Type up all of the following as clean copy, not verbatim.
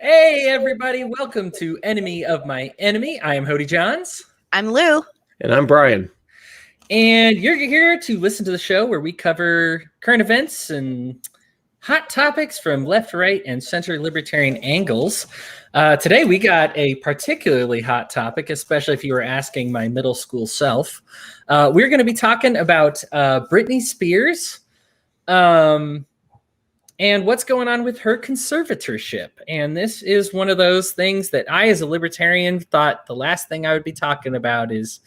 Hey, everybody. Welcome to Enemy of My Enemy. I am Hodey Johns. I'm Lou. And I'm Brian. And you're here to listen to the show where we cover current events and hot topics from left, right, and center libertarian angles. Today, we got a particularly hot topic, especially if you were asking my middle school self. We're going to be talking about Britney Spears. And what's going on with her conservatorship. And this is one of those things that I, as a libertarian, thought the last thing I would be talking about is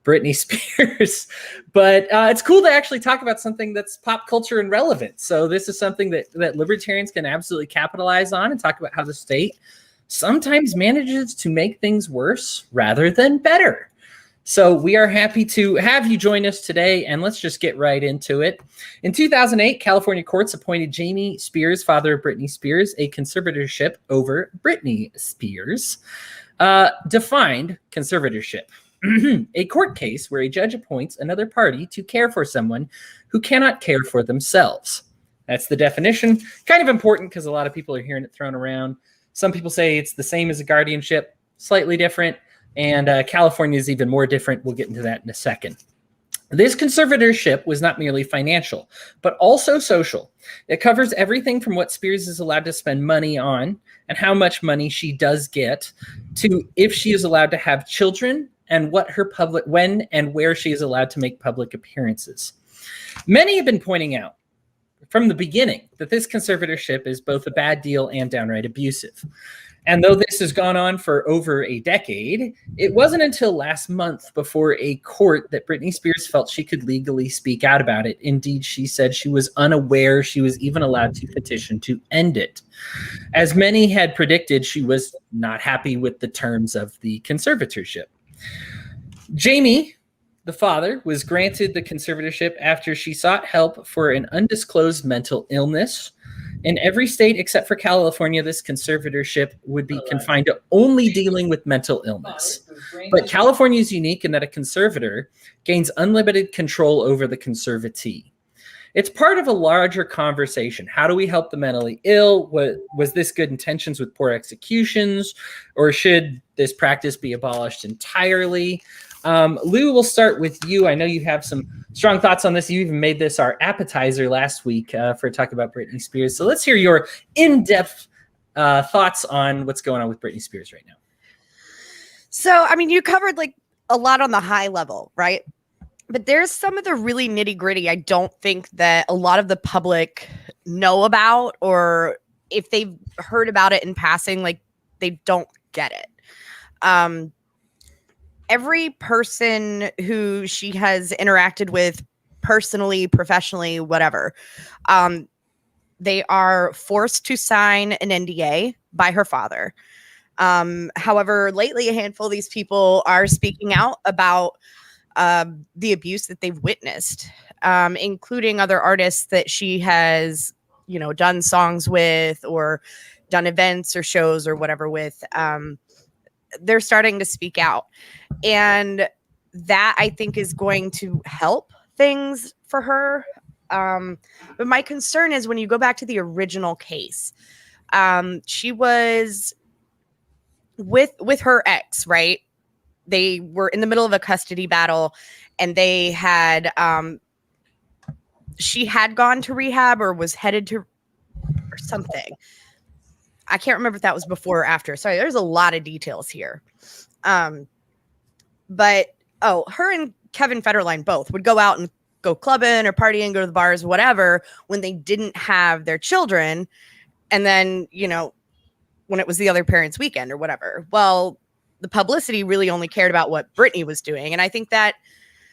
Britney Spears. But it's cool to actually talk about something that's pop culture and relevant. So this is something that libertarians can absolutely capitalize on and talk about how the state sometimes manages to make things worse rather than better. So we are happy to have you join us today, and let's just get right into it. In 2008, California courts appointed Jamie Spears, father of Britney Spears, a conservatorship over Britney Spears. Defined conservatorship. A court case where a judge appoints another party to care for someone who cannot care for themselves. That's the definition. Kind of important because a lot of people are hearing it thrown around. Some people say it's the same as a guardianship, slightly different. And California is even more different. We'll get into that in a second. This conservatorship was not merely financial, but also social. It covers everything from what Spears is allowed to spend money on and how much money she does get, to if she is allowed to have children and when and where she is allowed to make public appearances. Many have been pointing out from the beginning that this conservatorship is both a bad deal and downright abusive. And though this has gone on for over a decade, it wasn't until last month before a court that Britney Spears felt she could legally speak out about it. Indeed, she said she was unaware she was even allowed to petition to end it. As many had predicted, she was not happy with the terms of the conservatorship. Jamie, the father, was granted the conservatorship after she sought help for an undisclosed mental illness. In every state except for California, this conservatorship would be confined to only dealing with mental illness. But California is unique in that a conservator gains unlimited control over the conservatee. It's part of a larger conversation. How do we help the mentally ill? Was this good intentions with poor executions? Or should this practice be abolished entirely? Lou, we'll start with you. I know you have some strong thoughts on this. You even made this our appetizer last week for talking about Britney Spears. So let's hear your in-depth thoughts on what's going on with Britney Spears right now. So, I mean, you covered like a lot on the high level, right? But there's some of the really nitty gritty I don't think that a lot of the public know about, or if they've heard about it in passing, like they don't get it. Every person who she has interacted with personally, professionally, whatever, they are forced to sign an NDA by her father. However, lately, a handful of these people are speaking out about the abuse that they've witnessed, including other artists that she has, done songs with or done events or shows or whatever with. They're starting to speak out. And that, I think, is going to help things for her. But my concern is when you go back to the original case, she was with her ex, right? They were in the middle of a custody battle, and they had she had gone to rehab or was headed to or something. I can't remember if that was before or after. Sorry, there's a lot of details here. But her and Kevin Federline both would go out and go clubbing or partying, go to the bars, whatever, when they didn't have their children. And then, when it was the other parent's weekend or whatever. Well, the publicity really only cared about what Britney was doing. And I think that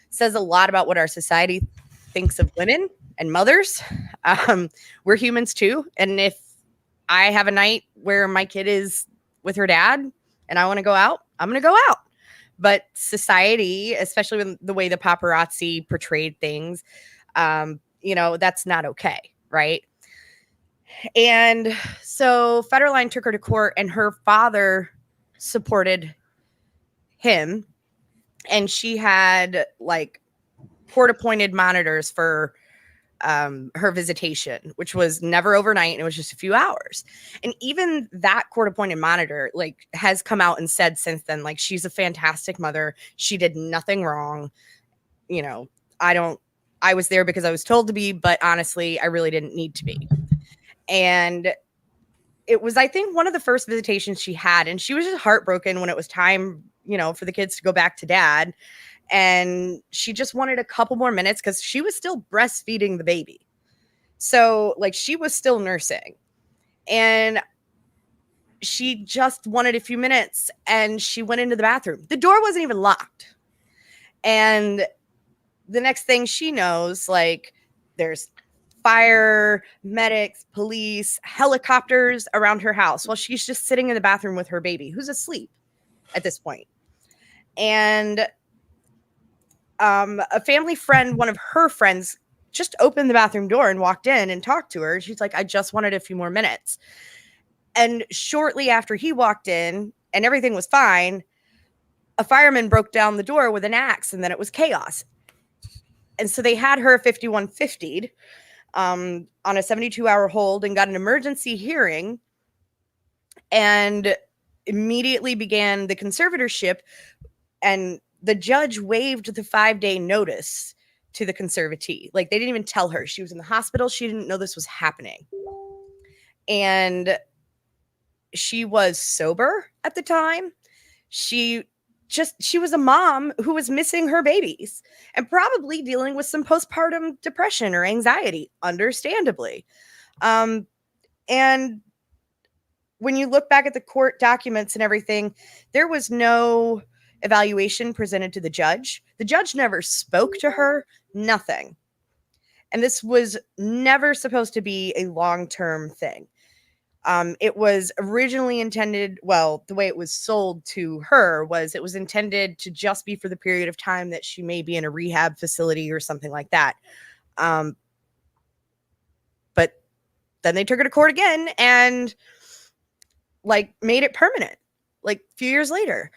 says a lot about what our society thinks of women and mothers. We're humans too. And if I have a night where my kid is with her dad and I want to go out, I'm going to go out. But society, especially with the way the paparazzi portrayed things, that's not okay, right? And so Federline took her to court, and her father supported him. And she had like court-appointed monitors for her visitation, which was never overnight, and it was just a few hours. And even that court-appointed monitor like has come out and said since then, like, she's a fantastic mother. She did nothing wrong. You know, I was there because I was told to be, but honestly, I really didn't need to be. And it was, I think, one of the first visitations she had, and she was just heartbroken when it was time, you know, for the kids to go back to dad. And she just wanted a couple more minutes because she was still breastfeeding the baby. So, like, she was still nursing. And she just wanted a few minutes, and she went into the bathroom. The door wasn't even locked. And the next thing she knows, like, there's fire, medics, police, helicopters around her house while she's just sitting in the bathroom with her baby, who's asleep at this point. And a family friend, one of her friends, just opened the bathroom door and walked in and talked to her. She's like, I just wanted a few more minutes. And shortly after he walked in and everything was fine, a fireman broke down the door with an axe, and then it was chaos. And so they had her 5150'd on a 72-hour hold and got an emergency hearing, and immediately began the conservatorship. And the judge waived the 5-day notice to the conservatee. Like, they didn't even tell her. She was in the hospital. She didn't know this was happening. And she was sober at the time. She was a mom who was missing her babies and probably dealing with some postpartum depression or anxiety, understandably. And when you look back at the court documents and everything, there was no evaluation presented to the judge. The judge never spoke to her, nothing. And this was never supposed to be a long-term thing. It was originally intended, well, the way it was sold to her was it was intended to just be for the period of time that she may be in a rehab facility or something like that. But then they took her to court again and like made it permanent, like a few years later.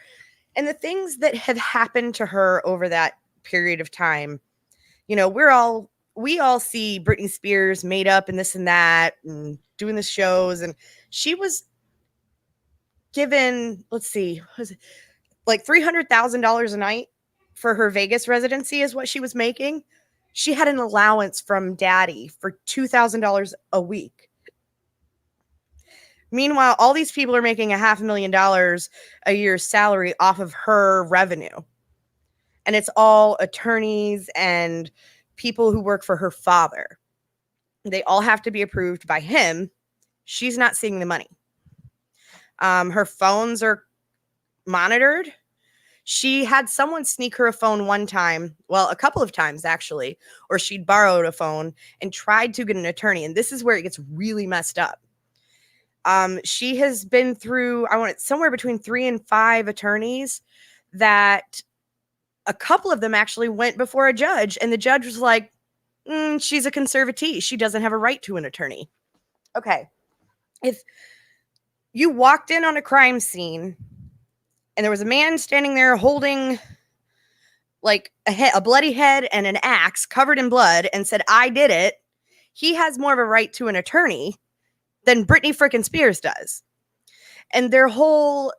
And the things that have happened to her over that period of time, you know, we all see Britney Spears made up and this and that and doing the shows. And she was given, let's see, was it like $300,000 a night for her Vegas residency is what she was making. She had an allowance from daddy for $2,000 a week. Meanwhile, all these people are making $500,000 a year salary off of her revenue. And it's all attorneys and people who work for her father. They all have to be approved by him. She's not seeing the money. Her phones are monitored. She had someone sneak her a phone one time, well, a couple of times actually, or she'd borrowed a phone and tried to get an attorney. And this is where it gets really messed up. She has been through, I want somewhere between 3 and 5 attorneys that a couple of them actually went before a judge, and the judge was like, she's a conservatee. She doesn't have a right to an attorney. Okay. If you walked in on a crime scene and there was a man standing there holding like a bloody head and an axe covered in blood and said, I did it, he has more of a right to an attorney than Britney frickin' Spears does. And their whole,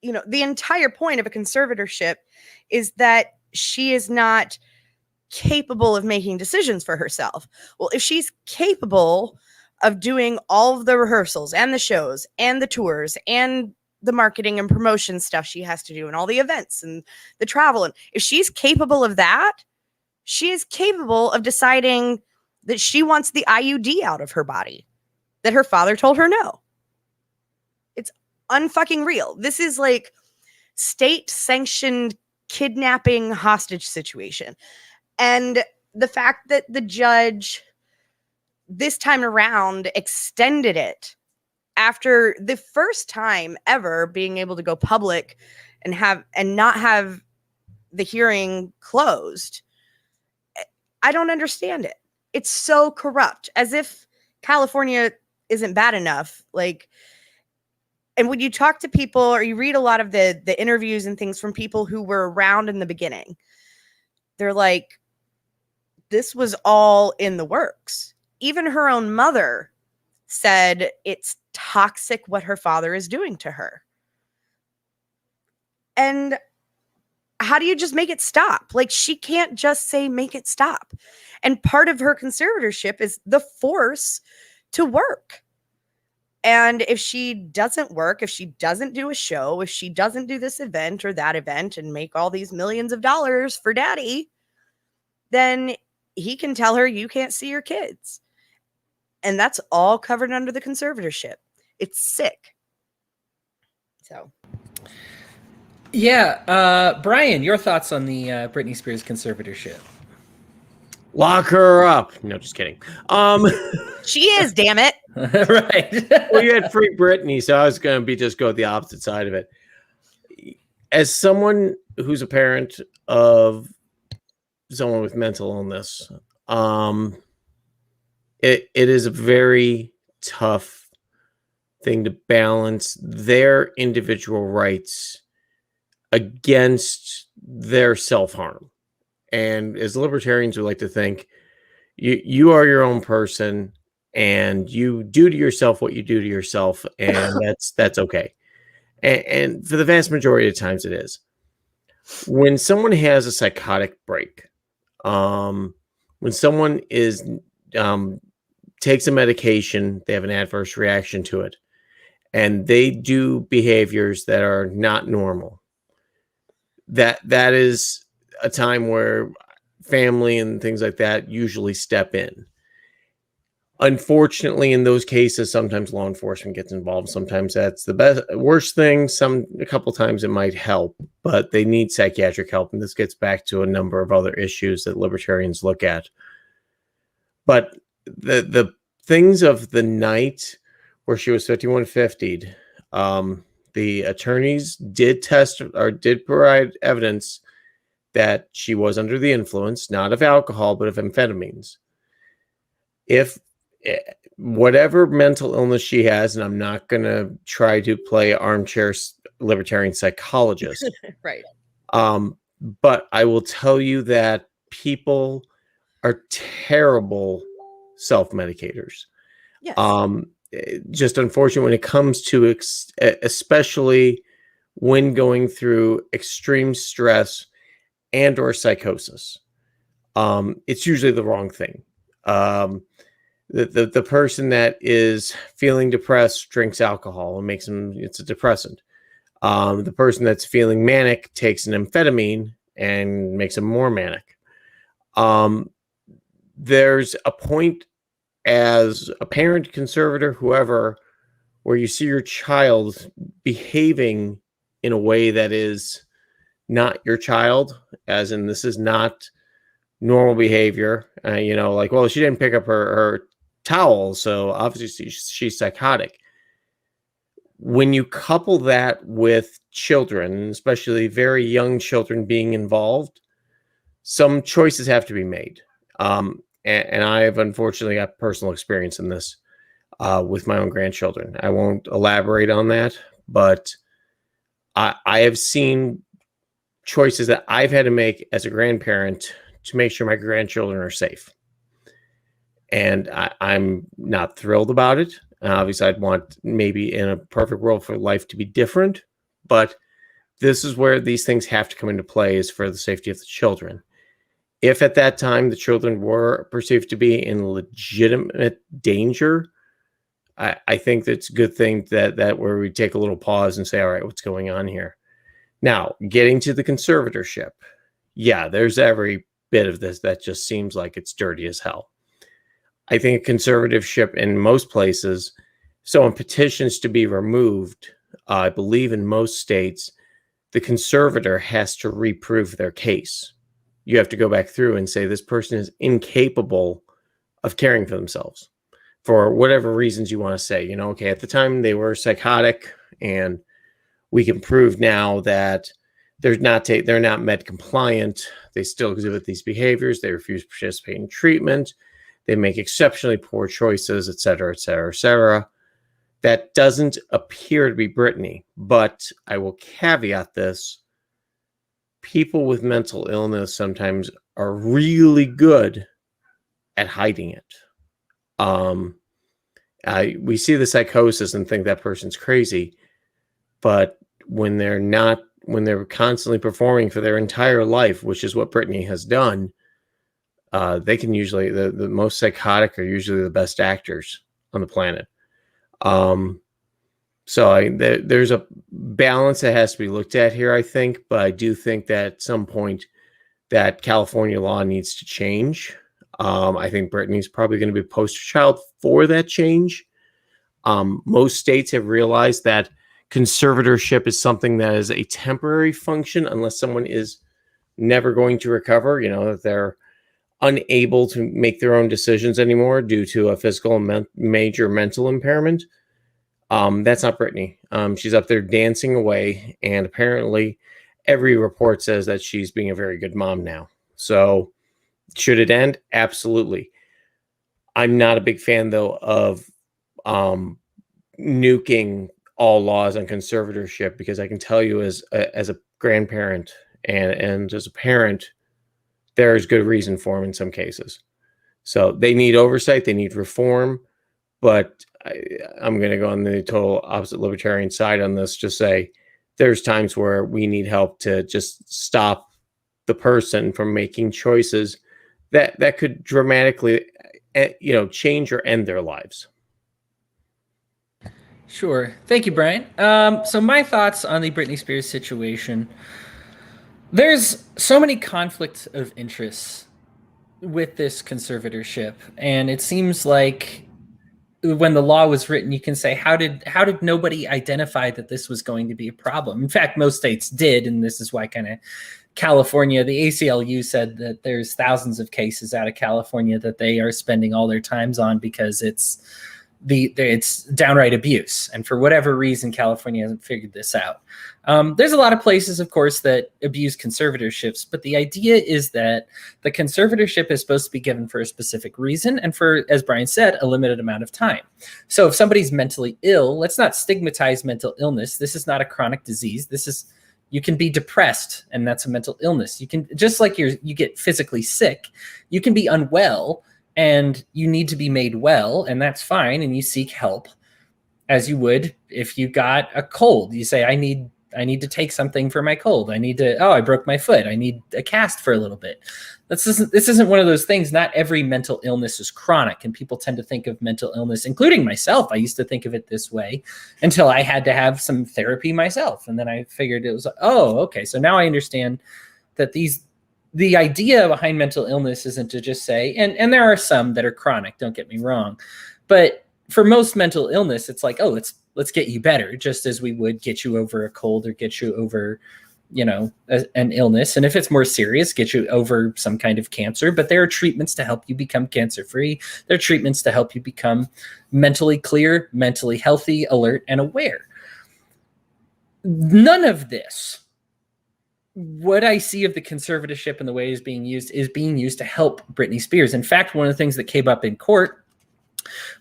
you know, the entire point of a conservatorship is that she is not capable of making decisions for herself. Well, if she's capable of doing all of the rehearsals and the shows and the tours and the marketing and promotion stuff she has to do and all the events and the travel, and if she's capable of that, she is capable of deciding that she wants the IUD out of her body that her father told her no. It's unfucking real. This is like state-sanctioned kidnapping hostage situation. And the fact that the judge this time around extended it after the first time ever being able to go public and not have the hearing closed. I don't understand it. It's so corrupt, as if California isn't bad enough. Like, and when you talk to people or you read a lot of the interviews and things from people who were around in the beginning, they're like, this was all in the works. Even her own mother said it's toxic what her father is doing to her. And how do you just make it stop? Like, she can't just say, make it stop. And part of her conservatorship is the force to work. And if she doesn't work, if she doesn't do a show, if she doesn't do this event or that event and make all these millions of dollars for daddy, then he can tell her you can't see your kids. And that's all covered under the conservatorship. It's sick. So. Yeah. Brian, your thoughts on the Britney Spears conservatorship? Lock her up. No, just kidding. She is, damn it. Right. Well, you had Free Britney, so I was going to just go the opposite side of it. As someone who's a parent of someone with mental illness, it is a very tough thing to balance their individual rights against their self-harm. And as libertarians, we like to think you are your own person and you do to yourself what you do to yourself, and that's okay. And for the vast majority of times it is. When someone has a psychotic break, when someone takes a medication, they have an adverse reaction to it, and they do behaviors that are not normal, that is a time where family and things like that usually step in. Unfortunately, in those cases, sometimes law enforcement gets involved. Sometimes that's the worst thing. A couple times it might help, but they need psychiatric help. And this gets back to a number of other issues that libertarians look at. But the things of the night where she was 5150'd, the attorneys did test or did provide evidence that she was under the influence, not of alcohol, but of amphetamines. If whatever mental illness she has, and I'm not going to try to play armchair libertarian psychologist, Right. But I will tell you that people are terrible self-medicators. Yes. Just unfortunate when it comes to especially when going through extreme stress and or psychosis. It's usually the wrong thing. The person that is feeling depressed drinks alcohol and makes them, it's a depressant. The person that's feeling manic takes an amphetamine and makes them more manic. There's a point as a parent, conservator, whoever, where you see your child behaving in a way that is not your child, as in this is not normal behavior. Like, well, she didn't pick up her towel, so obviously she's psychotic. When you couple that with children, especially very young children being involved, some choices have to be made. And I have unfortunately got personal experience in this with my own grandchildren. I won't elaborate on that, but I have seen choices that I've had to make as a grandparent to make sure my grandchildren are safe. And I'm not thrilled about it. Obviously, I'd want maybe in a perfect world for life to be different, but this is where these things have to come into play, is for the safety of the children. If at that time the children were perceived to be in legitimate danger, I think that's a good thing that where we take a little pause and say, all right, what's going on here? Now, getting to the conservatorship. Yeah, there's every bit of this that just seems like it's dirty as hell. I think a conservatorship in most places, so in petitions to be removed, I believe in most states, the conservator has to reprove their case. You have to go back through and say this person is incapable of caring for themselves for whatever reasons you want to say. Okay, at the time they were psychotic, and we can prove now that they're not med compliant. They still exhibit these behaviors. They refuse to participate in treatment. They make exceptionally poor choices, et cetera, et cetera, et cetera. That doesn't appear to be Britney, but I will caveat this. People with mental illness sometimes are really good at hiding it. We see the psychosis and think that person's crazy, but when they're constantly performing for their entire life, which is what Britney has done, they can usually, the most psychotic are usually the best actors on the planet. So there's a balance that has to be looked at here, I think, but I do think that at some point that California law needs to change. I think Britney's probably going to be a poster child for that change. Most states have realized that conservatorship is something that is a temporary function unless someone is never going to recover, that they're unable to make their own decisions anymore due to a physical and major mental impairment. That's not Britney. She's up there dancing away, and apparently every report says that she's being a very good mom now. So should it end? Absolutely. I'm not a big fan, though, of nuking all laws on conservatorship, because I can tell you as a grandparent and as a parent, there is good reason for them in some cases. So they need oversight, they need reform, but I'm going to go on the total opposite libertarian side on this. Just say there's times where we need help to just stop the person from making choices that could dramatically, change or end their lives. Sure. Thank you, Brian. So my thoughts on the Britney Spears situation. There's so many conflicts of interests with this conservatorship, and it seems like when the law was written, you can say, how did nobody identify that this was going to be a problem? In fact, most states did, and this is why kind of California, the ACLU said that there's thousands of cases out of California that they are spending all their times on because it's downright abuse. And for whatever reason, California hasn't figured this out. There's a lot of places, of course, that abuse conservatorships, but the idea is that the conservatorship is supposed to be given for a specific reason and for, as Brian said, a limited amount of time. So if somebody's mentally ill, let's not stigmatize mental illness. This is not a chronic disease. You can be depressed, and that's a mental illness. You can, just like you get physically sick, you can be unwell and you need to be made well, and that's fine, and you seek help as you would if you got a cold. You say, I need to take something for my cold. I broke my foot. I need a cast for a little bit. This isn't one of those things. Not every mental illness is chronic, and people tend to think of mental illness, including myself. I used to think of it this way until I had to have some therapy myself. And then I figured it was, oh, okay. So now I understand that the idea behind mental illness isn't to just say, and there are some that are chronic, don't get me wrong, but for most mental illness, it's like, oh, let's get you better, just as we would get you over a cold or get you over, an illness. And if it's more serious, get you over some kind of cancer. But there are treatments to help you become cancer-free. There are treatments to help you become mentally clear, mentally healthy, alert, and aware. None of this, what I see of the conservatorship and the way it's being used to help Britney Spears. In fact, one of the things that came up in court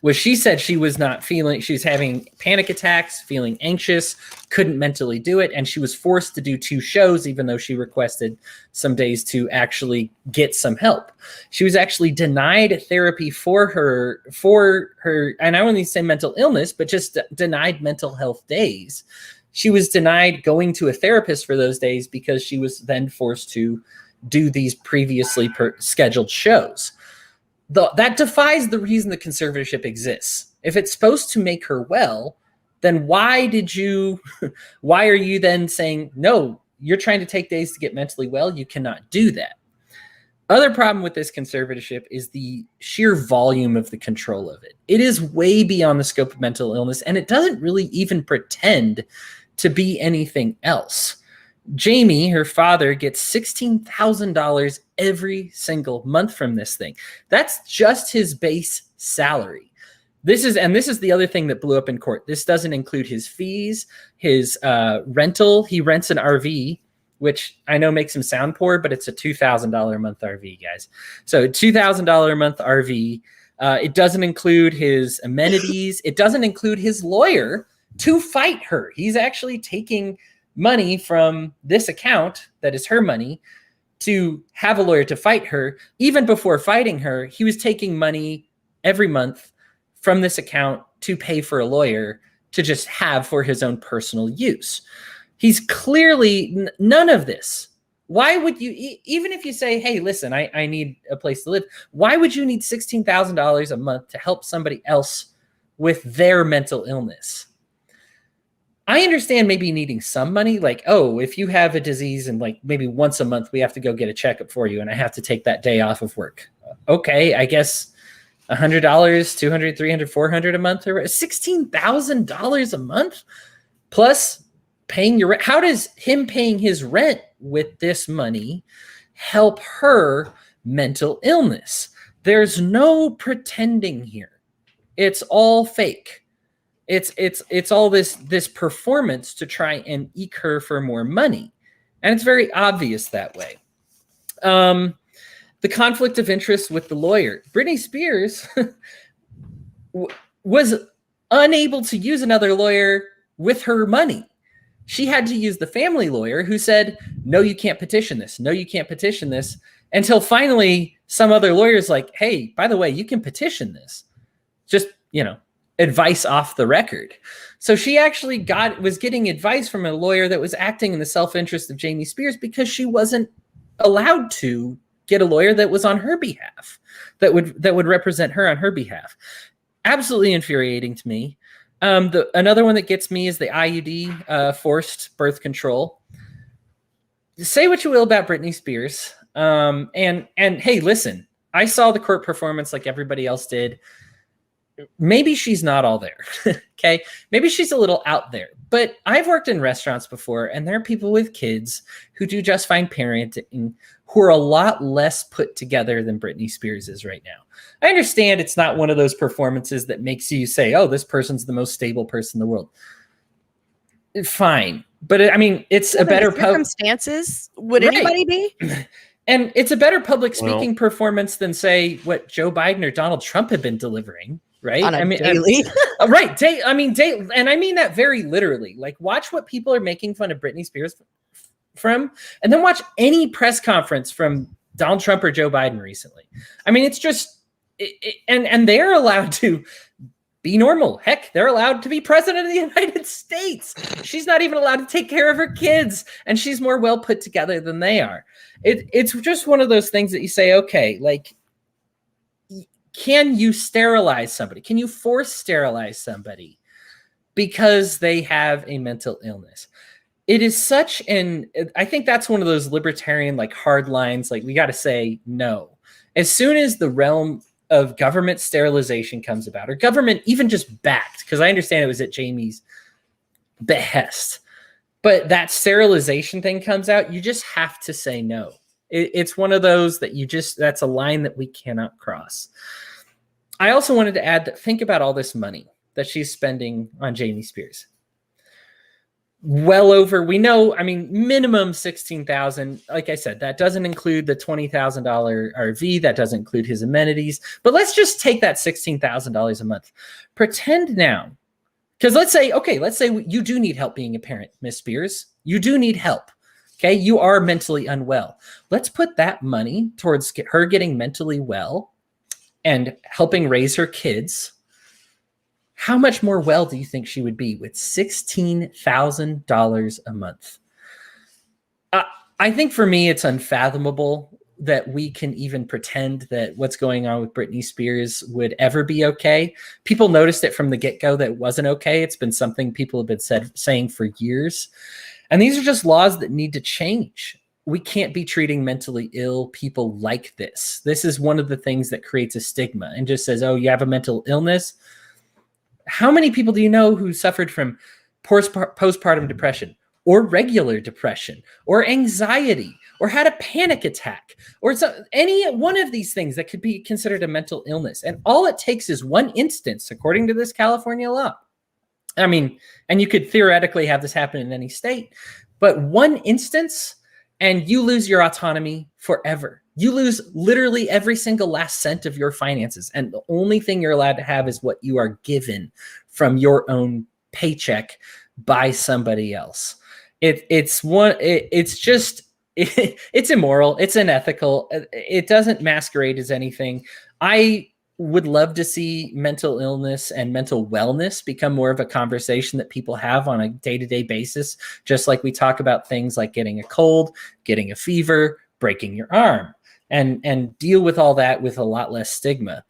was she said she was having panic attacks, feeling anxious, couldn't mentally do it, and she was forced to do 2 shows, even though she requested some days to actually get some help. She was actually denied therapy for her, and I don't need to say mental illness, but just denied mental health days. She was denied going to a therapist for those days because she was then forced to do these previously scheduled shows. That defies the reason the conservatorship exists. If it's supposed to make her well, then why are you then saying, no, you're trying to take days to get mentally well? You cannot do that. Other problem with this conservatorship is the sheer volume of the control of it. It is way beyond the scope of mental illness, and it doesn't really even pretend to be anything else. Jamie, her father, gets $16,000 every single month from this thing. That's just his base salary. This is the other thing that blew up in court. This doesn't include his fees, his rental. He rents an RV, which I know makes him sound poor, but it's a $2,000 a month RV, guys. So $2,000 a month RV. It doesn't include his amenities. It doesn't include his lawyer to fight her. He's actually taking money from this account that is her money to have a lawyer to fight her. Even before fighting her, he was taking money every month from this account to pay for a lawyer to just have for his own personal use. He's clearly none of this. Why would you, even if you say, hey, listen, I need a place to live, why would you need $16,000 a month to help somebody else with their mental illness? I understand maybe needing some money, like, oh, if you have a disease and like maybe once a month we have to go get a checkup for you and I have to take that day off of work. Okay, I guess $100, $200, $300, $400 a month, or $16,000 a month plus paying your rent. How does him paying his rent with this money help her mental illness? There's no pretending here. It's all fake. It's all this performance to try and eke her for more money. And it's very obvious that way. The conflict of interest with the lawyer. Britney Spears was unable to use another lawyer with her money. She had to use the family lawyer who said, no, you can't petition this. No, you can't petition this. Until finally some other lawyer's like, hey, by the way, you can petition this. Just, advice off the record. So she actually was getting advice from a lawyer that was acting in the self-interest of Jamie Spears because she wasn't allowed to get a lawyer that was on her behalf, that would represent her on her behalf. Absolutely infuriating to me. Another one that gets me is the IUD, forced birth control. Say what you will about Britney Spears. And hey, listen, I saw the court performance like everybody else did. Maybe she's not all there. Okay. Maybe she's a little out there, but I've worked in restaurants before and there are people with kids who do just fine parenting who are a lot less put together than Britney Spears is right now. I understand it's not one of those performances that makes you say, oh, this person's the most stable person in the world. Fine. But it's a better circumstances. Would anybody be? And it's a better public speaking performance than say what Joe Biden or Donald Trump have been delivering. Right. Daily. Right. And I mean that very literally. Like, watch what people are making fun of Britney Spears from, and then watch any press conference from Donald Trump or Joe Biden recently. It's just, and they're allowed to be normal. Heck, they're allowed to be president of the United States. She's not even allowed to take care of her kids, and she's more well put together than they are. It's just one of those things that you say, okay, like, can you sterilize somebody? Can you force sterilize somebody because they have a mental illness? It is such I think that's one of those libertarian, like, hard lines. Like, we got to say no. As soon as the realm of government sterilization comes about, or government even just backed, because I understand it was at Jamie's behest, but that sterilization thing comes out, you just have to say no. It's one of those that that's a line that we cannot cross. I also wanted to add that think about all this money that she's spending on Jamie Spears. Well over, we know, minimum $16,000. Like I said, that doesn't include the $20,000 RV. That doesn't include his amenities. But let's just take that $16,000 a month. Pretend now, because let's say you do need help being a parent, Miss Spears. You do need help. Okay, you are mentally unwell. Let's put that money towards her getting mentally well and helping raise her kids. How much more well do you think she would be with $16,000 a month? I think for me, it's unfathomable that we can even pretend that what's going on with Britney Spears would ever be okay. People noticed it from the get-go that it wasn't okay. It's been something people have been saying for years. And these are just laws that need to change. We can't be treating mentally ill people like this. This is one of the things that creates a stigma and just says, oh, you have a mental illness. How many people do you know who suffered from postpartum depression or regular depression or anxiety or had a panic attack or any one of these things that could be considered a mental illness? And all it takes is one instance, according to this California law. And you could theoretically have this happen in any state, but one instance and you lose your autonomy forever. You lose literally every single last cent of your finances. And the only thing you're allowed to have is what you are given from your own paycheck by somebody else. It's it's immoral. It's unethical. It doesn't masquerade as anything. I would love to see mental illness and mental wellness become more of a conversation that people have on a day-to-day basis, just like we talk about things like getting a cold, getting a fever, breaking your arm, and deal with all that with a lot less stigma.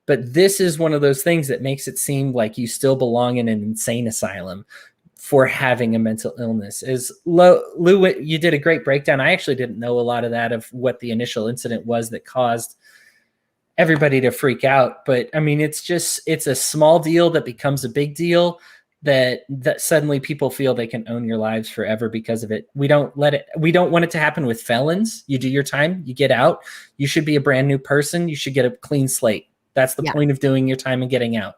But this is one of those things that makes it seem like you still belong in an insane asylum for having a mental illness. Lou, you did a great breakdown. I actually didn't know a lot of that, of what the initial incident was that caused everybody to freak out. But I mean, it's a small deal that becomes a big deal, that suddenly people feel they can own your lives forever because of it. We don't want it to happen with felons. You do your time, you get out, you should be a brand new person. You should get a clean slate. That's the point of doing your time and getting out.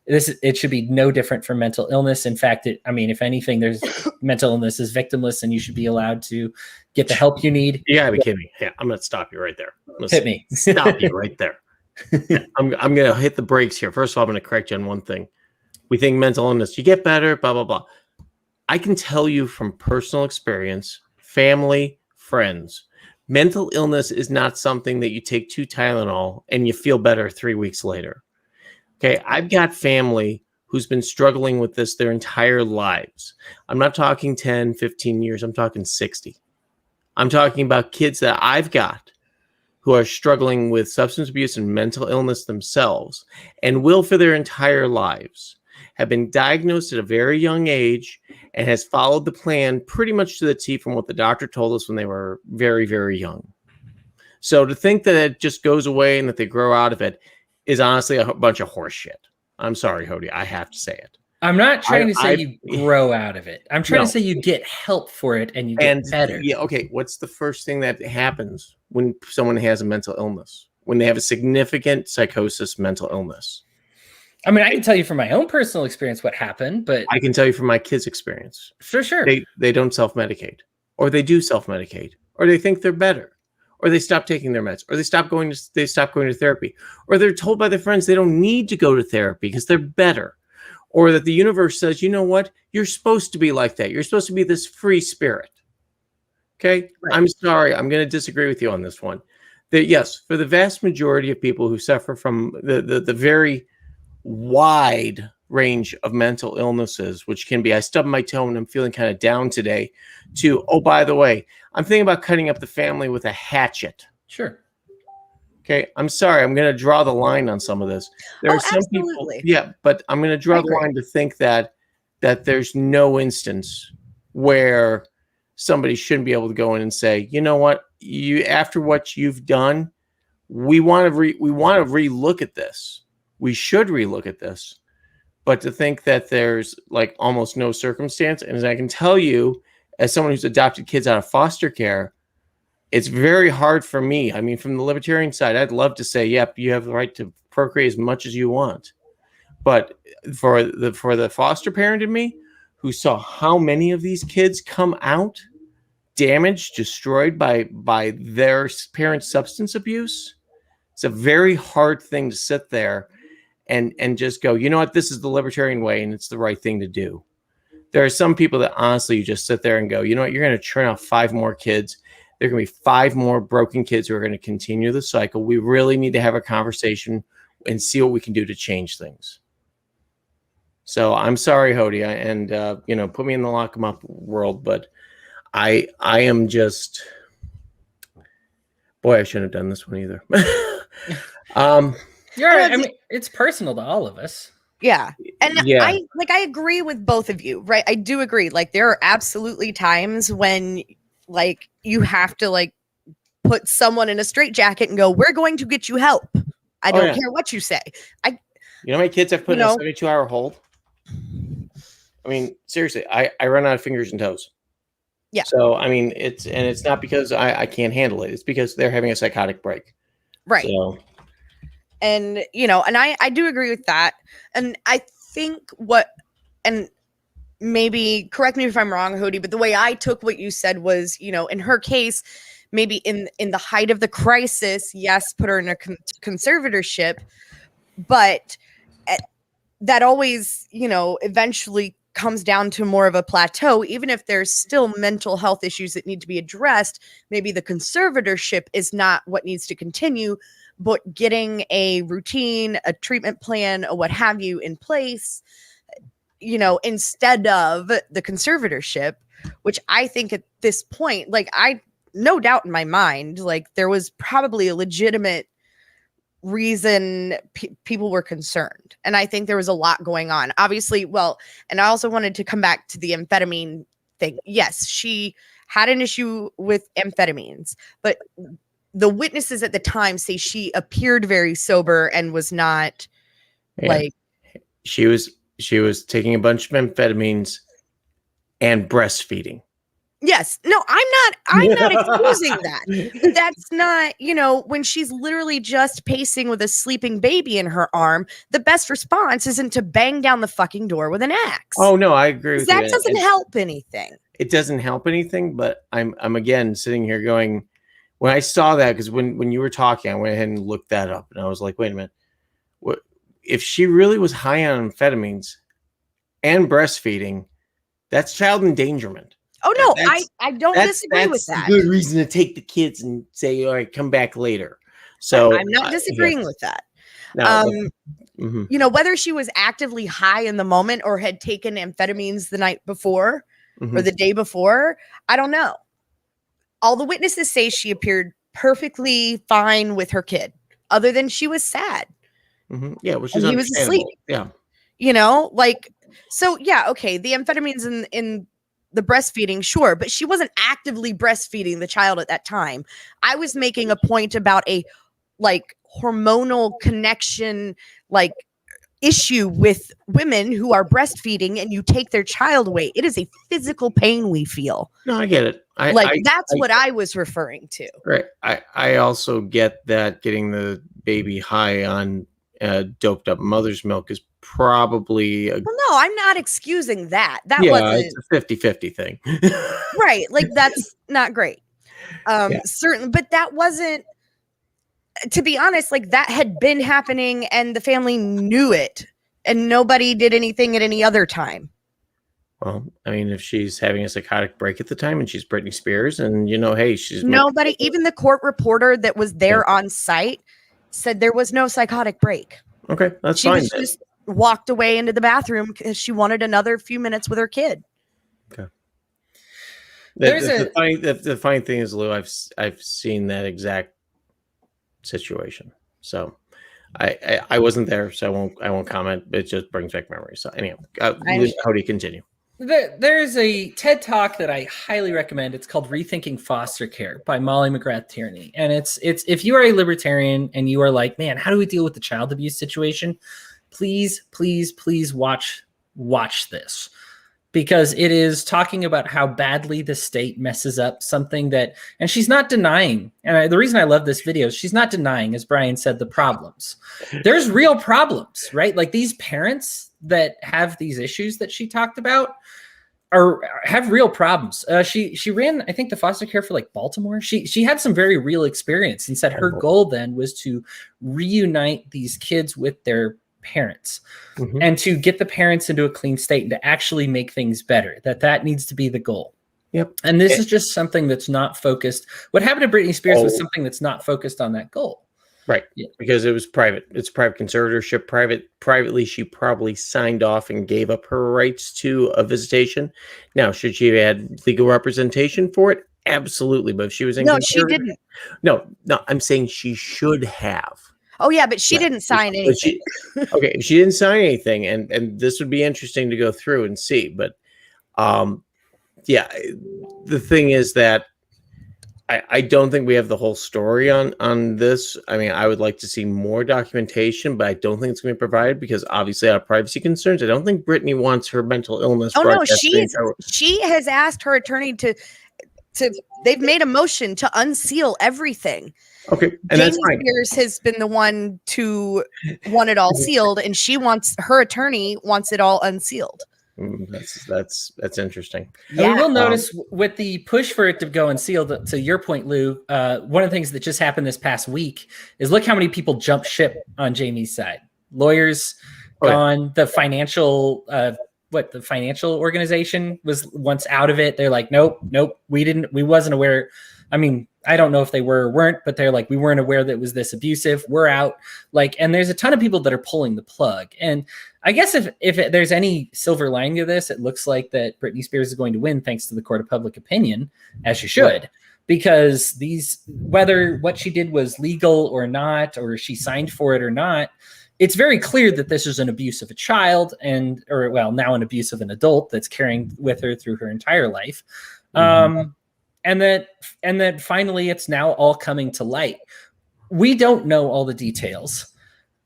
It should be no different from mental illness. In fact, if anything, there's mental illness is victimless, and you should be allowed to get the help you need. You gotta be kidding me. Yeah, I'm gonna stop you right there. Hit me. Stop you right there. I'm gonna hit the brakes here. First of all, I'm gonna correct you on one thing. We think mental illness, you get better, blah, blah, blah. I can tell you from personal experience, family, friends, mental illness is not something that you take 2 Tylenol and you feel better 3 weeks later. Okay, I've got family who's been struggling with this their entire lives. I'm not talking 10, 15 years. I'm talking 60. I'm talking about kids that I've got who are struggling with substance abuse and mental illness themselves, and will for their entire lives, have been diagnosed at a very young age, and has followed the plan pretty much to the T from what the doctor told us when they were very, very young. So to think that it just goes away and that they grow out of it is honestly a bunch of horse shit. I'm sorry, Hodey. I have to say it. I'm not trying to say you grow out of it. I'm trying to say you get help for it and you get better. Yeah, okay. What's the first thing that happens when someone has a mental illness? When they have a significant psychosis, mental illness? I mean, I can tell you from my own personal experience what happened, but I can tell you from my kids' experience. For sure. They don't self-medicate, or they do self-medicate, or they think they're better, or they stop taking their meds, or they stop going to therapy, or they're told by their friends they don't need to go to therapy because they're better, or that the universe says, you know what, you're supposed to be like that. You're supposed to be this free spirit. Okay? Right. I'm sorry. I'm going to disagree with you on this one. That yes, for the vast majority of people who suffer from the very wide range of mental illnesses, which can be, I stubbed my toe and I'm feeling kind of down today, to, oh, by the way, I'm thinking about cutting up the family with a hatchet. Sure. Okay, I'm sorry. I'm going to draw the line on some of this. There are some absolutely. people, yeah, but I'm going to draw the line to think that there's no instance where somebody shouldn't be able to go in and say, you know what, after what you've done, we want to relook at this. We should relook at this. But to think that there's like almost no circumstance, and as I can tell you, as someone who's adopted kids out of foster care, it's very hard for me. I mean, from the libertarian side, I'd love to say, yep, you have the right to procreate as much as you want. But for the foster parent in me, who saw how many of these kids come out damaged, destroyed by their parents' substance abuse, it's a very hard thing to sit there and just go, you know what, this is the libertarian way and it's the right thing to do. There are some people that honestly, you just sit there and go, you know what, you're going to churn out 5 more kids. There are going to be 5 more broken kids who are going to continue the cycle. We really need to have a conversation and see what we can do to change things. So I'm sorry, Hodey, and put me in the lock 'em up world, but I am just, boy, I shouldn't have done this one either. You're right. I mean, it's personal to all of us. Yeah. And yeah. I agree with both of you, right? I do agree. Like, there are absolutely times when like you have to like put someone in a straitjacket and go, we're going to get you help. I don't care what you say. You know how many kids I've put in a 72-hour hold? I mean, seriously, I run out of fingers and toes. Yeah. So, I mean, it's not because I can't handle it. It's because they're having a psychotic break. Right. So. And, and I do agree with that. And I think and maybe correct me if I'm wrong, Hodey, but the way I took what you said was, in her case, maybe in the height of the crisis, yes, put her in a conservatorship, but that always, eventually comes down to more of a plateau, even if there's still mental health issues that need to be addressed, maybe the conservatorship is not what needs to continue, but getting a routine, a treatment plan, or what have you in place, you know, instead of the conservatorship, which I think at this point, like, I no doubt in my mind, like, there was probably a legitimate reason people were concerned. And I think there was a lot going on, obviously. Well, and I also wanted to come back to the amphetamine thing. Yes, she had an issue with amphetamines, but the witnesses at the time say she appeared very sober and was not like she was taking a bunch of amphetamines and breastfeeding. Yes. No, I'm not excusing that. That's not, you know, when she's literally just pacing with a sleeping baby in her arm, the best response isn't to bang down the fucking door with an axe. Oh no, I agree with you. That doesn't help anything. It doesn't help anything, but I'm again sitting here going, when I saw that, because when you were talking, I went ahead and looked that up, and I was like, wait a minute, what if she really was high on amphetamines and breastfeeding? That's child endangerment. Oh no, I don't disagree with that. That's a good reason to take the kids and say, all right, come back later. So I'm not disagreeing with that. No, you know, whether she was actively high in the moment or had taken amphetamines the night before or the day before, I don't know. All the witnesses say she appeared perfectly fine with her kid, other than she was sad. Yeah, which is he was asleep. Yeah, you know, like, so yeah, okay, the amphetamines in the breastfeeding, sure, but she wasn't actively breastfeeding the child at that time. I was making a point about a like hormonal connection, like issue with women who are breastfeeding and you take their child away. It is a physical pain we feel. No, I get it. That's what I was referring to. Right. I also get that getting the baby high on doped up mother's milk is probably well, no, I'm not excusing that. That wasn't it's a 50-50 thing. Right. Like, that's not great. Certainly, but that wasn't, to be honest, like, that had been happening and the family knew it and nobody did anything at any other time. Well, I mean, if she's having a psychotic break at the time and she's Britney Spears and, you know, hey, she's nobody, even the court reporter that was there on site said there was no psychotic break. Okay, that's she fine. She just walked away into the bathroom because she wanted another few minutes with her kid. Okay. The funny thing is, Lou, I've seen that exact situation. So I wasn't there, so I won't comment. It just brings back memories. So anyhow, how do you continue? There's a TED Talk that I highly recommend. It's called Rethinking Foster Care by Molly McGrath Tierney. And it's if you are a libertarian and you are like, man, how do we deal with the child abuse situation? Please watch this, because it is talking about how badly the state messes up something that, and she's not denying. And the reason I love this video is she's not denying, as Brian said, the problems. There's real problems, right? Like, these parents that have these issues that she talked about have real problems. She ran, I think, the foster care for like Baltimore. She had some very real experience and said her goal then was to reunite these kids with their parents and to get the parents into a clean state and to actually make things better. That needs to be the goal. Yep. And this is just something that's not focused. What happened to Britney Spears was something that's not focused on that goal. Right. Yeah. Because it was private. It's private conservatorship. Privately, she probably signed off and gave up her rights to a visitation. Now, should she have had legal representation for it? Absolutely. But if she was in she didn't. No, I'm saying she should have. Oh yeah, but she didn't sign anything. Okay, she didn't sign anything, and this would be interesting to go through and see. But yeah, the thing is that I don't think we have the whole story on this. I mean, I would like to see more documentation, but I don't think it's going to be provided because obviously out of privacy concerns. I don't think Britney wants her mental illness. Oh no, she has asked her attorney to they've made a motion to unseal everything. Okay, and that's fine. Spears has been the one to want it all sealed, and her attorney wants it all unsealed. That's interesting. Yeah. And we will notice with the push for it to go unsealed, to your point, Lou, one of the things that just happened this past week is look how many people jumped ship on Jamie's side. Lawyers gone, the financial the financial organization was once out of it. They're like, nope, we wasn't aware. I mean, I don't know if they were or weren't, but they're like, we weren't aware that it was this abusive. We're out. Like, and there's a ton of people that are pulling the plug. And I guess if there's any silver lining to this, it looks like that Britney Spears is going to win thanks to the court of public opinion, as she should, because whether what she did was legal or not, or she signed for it or not, it's very clear that this is an abuse of a child now an abuse of an adult that's carrying with her through her entire life. And that finally it's now all coming to light. We don't know all the details.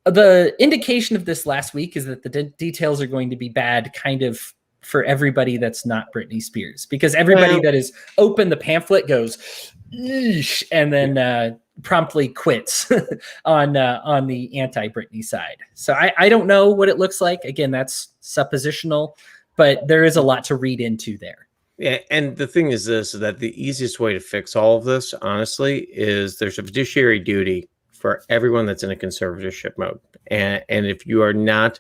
The indication of this last week is that the details are going to be bad kind of for everybody that's not Britney Spears, because everybody that is open the pamphlet goes, eesh, and then promptly quits on the anti-Britney side. So I don't know what it looks like. Again, that's suppositional, but there is a lot to read into there. Yeah, and the thing is that the easiest way to fix all of this, honestly, is there's a fiduciary duty for everyone that's in a conservatorship mode. And if you are not,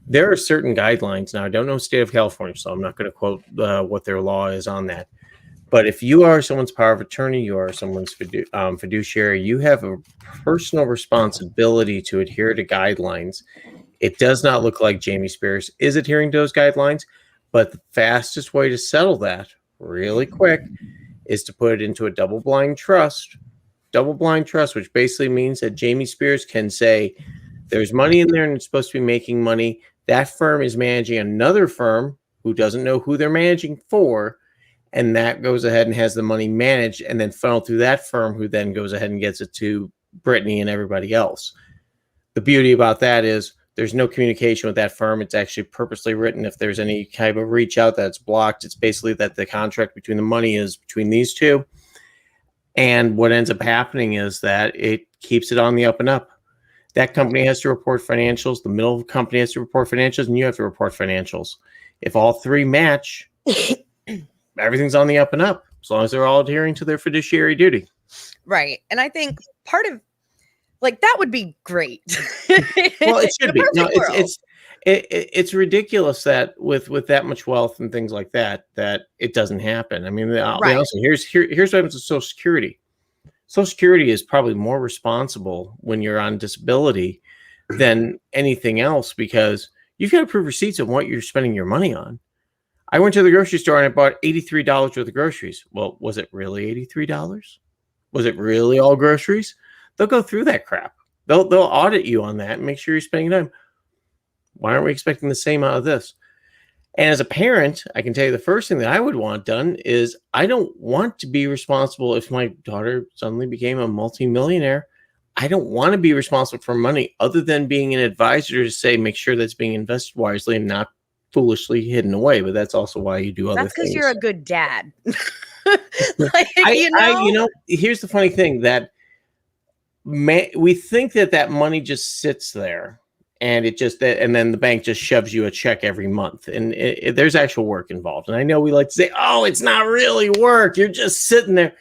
there are certain guidelines. Now, I don't know the state of California, so I'm not going to quote what their law is on that. But if you are someone's power of attorney, you are someone's fiduciary, you have a personal responsibility to adhere to guidelines. It does not look like Jamie Spears is adhering to those guidelines. But the fastest way to settle that really quick is to put it into a double-blind trust. Double-blind trust, which basically means that Jamie Spears can say, there's money in there and it's supposed to be making money. That firm is managing another firm who doesn't know who they're managing for, and that goes ahead and has the money managed and then funneled through that firm, who then goes ahead and gets it to Britney and everybody else. The beauty about that is there's no communication with that firm. It's actually purposely written. If there's any type of reach out that's blocked, it's basically that the contract between the money is between these two. And what ends up happening is that it keeps it on the up and up. That company has to report financials. The middle company has to report financials, and you have to report financials. If all three match, everything's on the up and up, as long as they're all adhering to their fiduciary duty. Right. And I think part of that would be great. Well, it should be. No, it's ridiculous that with that much wealth and things like that it doesn't happen. I mean, honestly, here's what happens with Social Security. Social Security is probably more responsible when you're on disability than anything else, because you've got to prove receipts of what you're spending your money on. I went to the grocery store and I bought $83 worth of groceries. Well, was it really $83? Was it really all groceries? They'll go through that crap. They'll audit you on that and make sure you're spending time. Why aren't we expecting the same out of this? And as a parent, I can tell you the first thing that I would want done is I don't want to be responsible if my daughter suddenly became a multimillionaire. I don't want to be responsible for money other than being an advisor to say, make sure that's being invested wisely and not foolishly hidden away. But that's also why you do other things. That's because you're a good dad. Here's the funny thing, that we think that money just sits there and and then the bank just shoves you a check every month, and there's actual work involved. And I know we like to say, oh, it's not really work, you're just sitting there.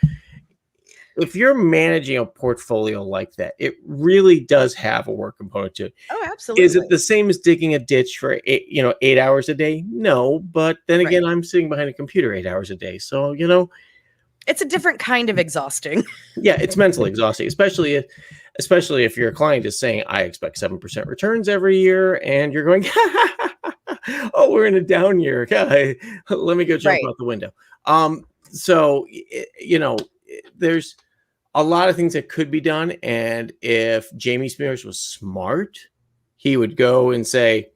If you're managing a portfolio like that, it really does have a work component to it. Oh, absolutely. Is it the same as digging a ditch for 8 hours a day? No, but then again, I'm sitting behind a computer 8 hours a day, so it's a different kind of exhausting. Yeah, it's mentally exhausting, especially if your client is saying, I expect 7% returns every year, and you're going, oh, we're in a down year. Okay, let me go jump out the window. So, there's a lot of things that could be done. And if Jamie Spears was smart, he would go and say,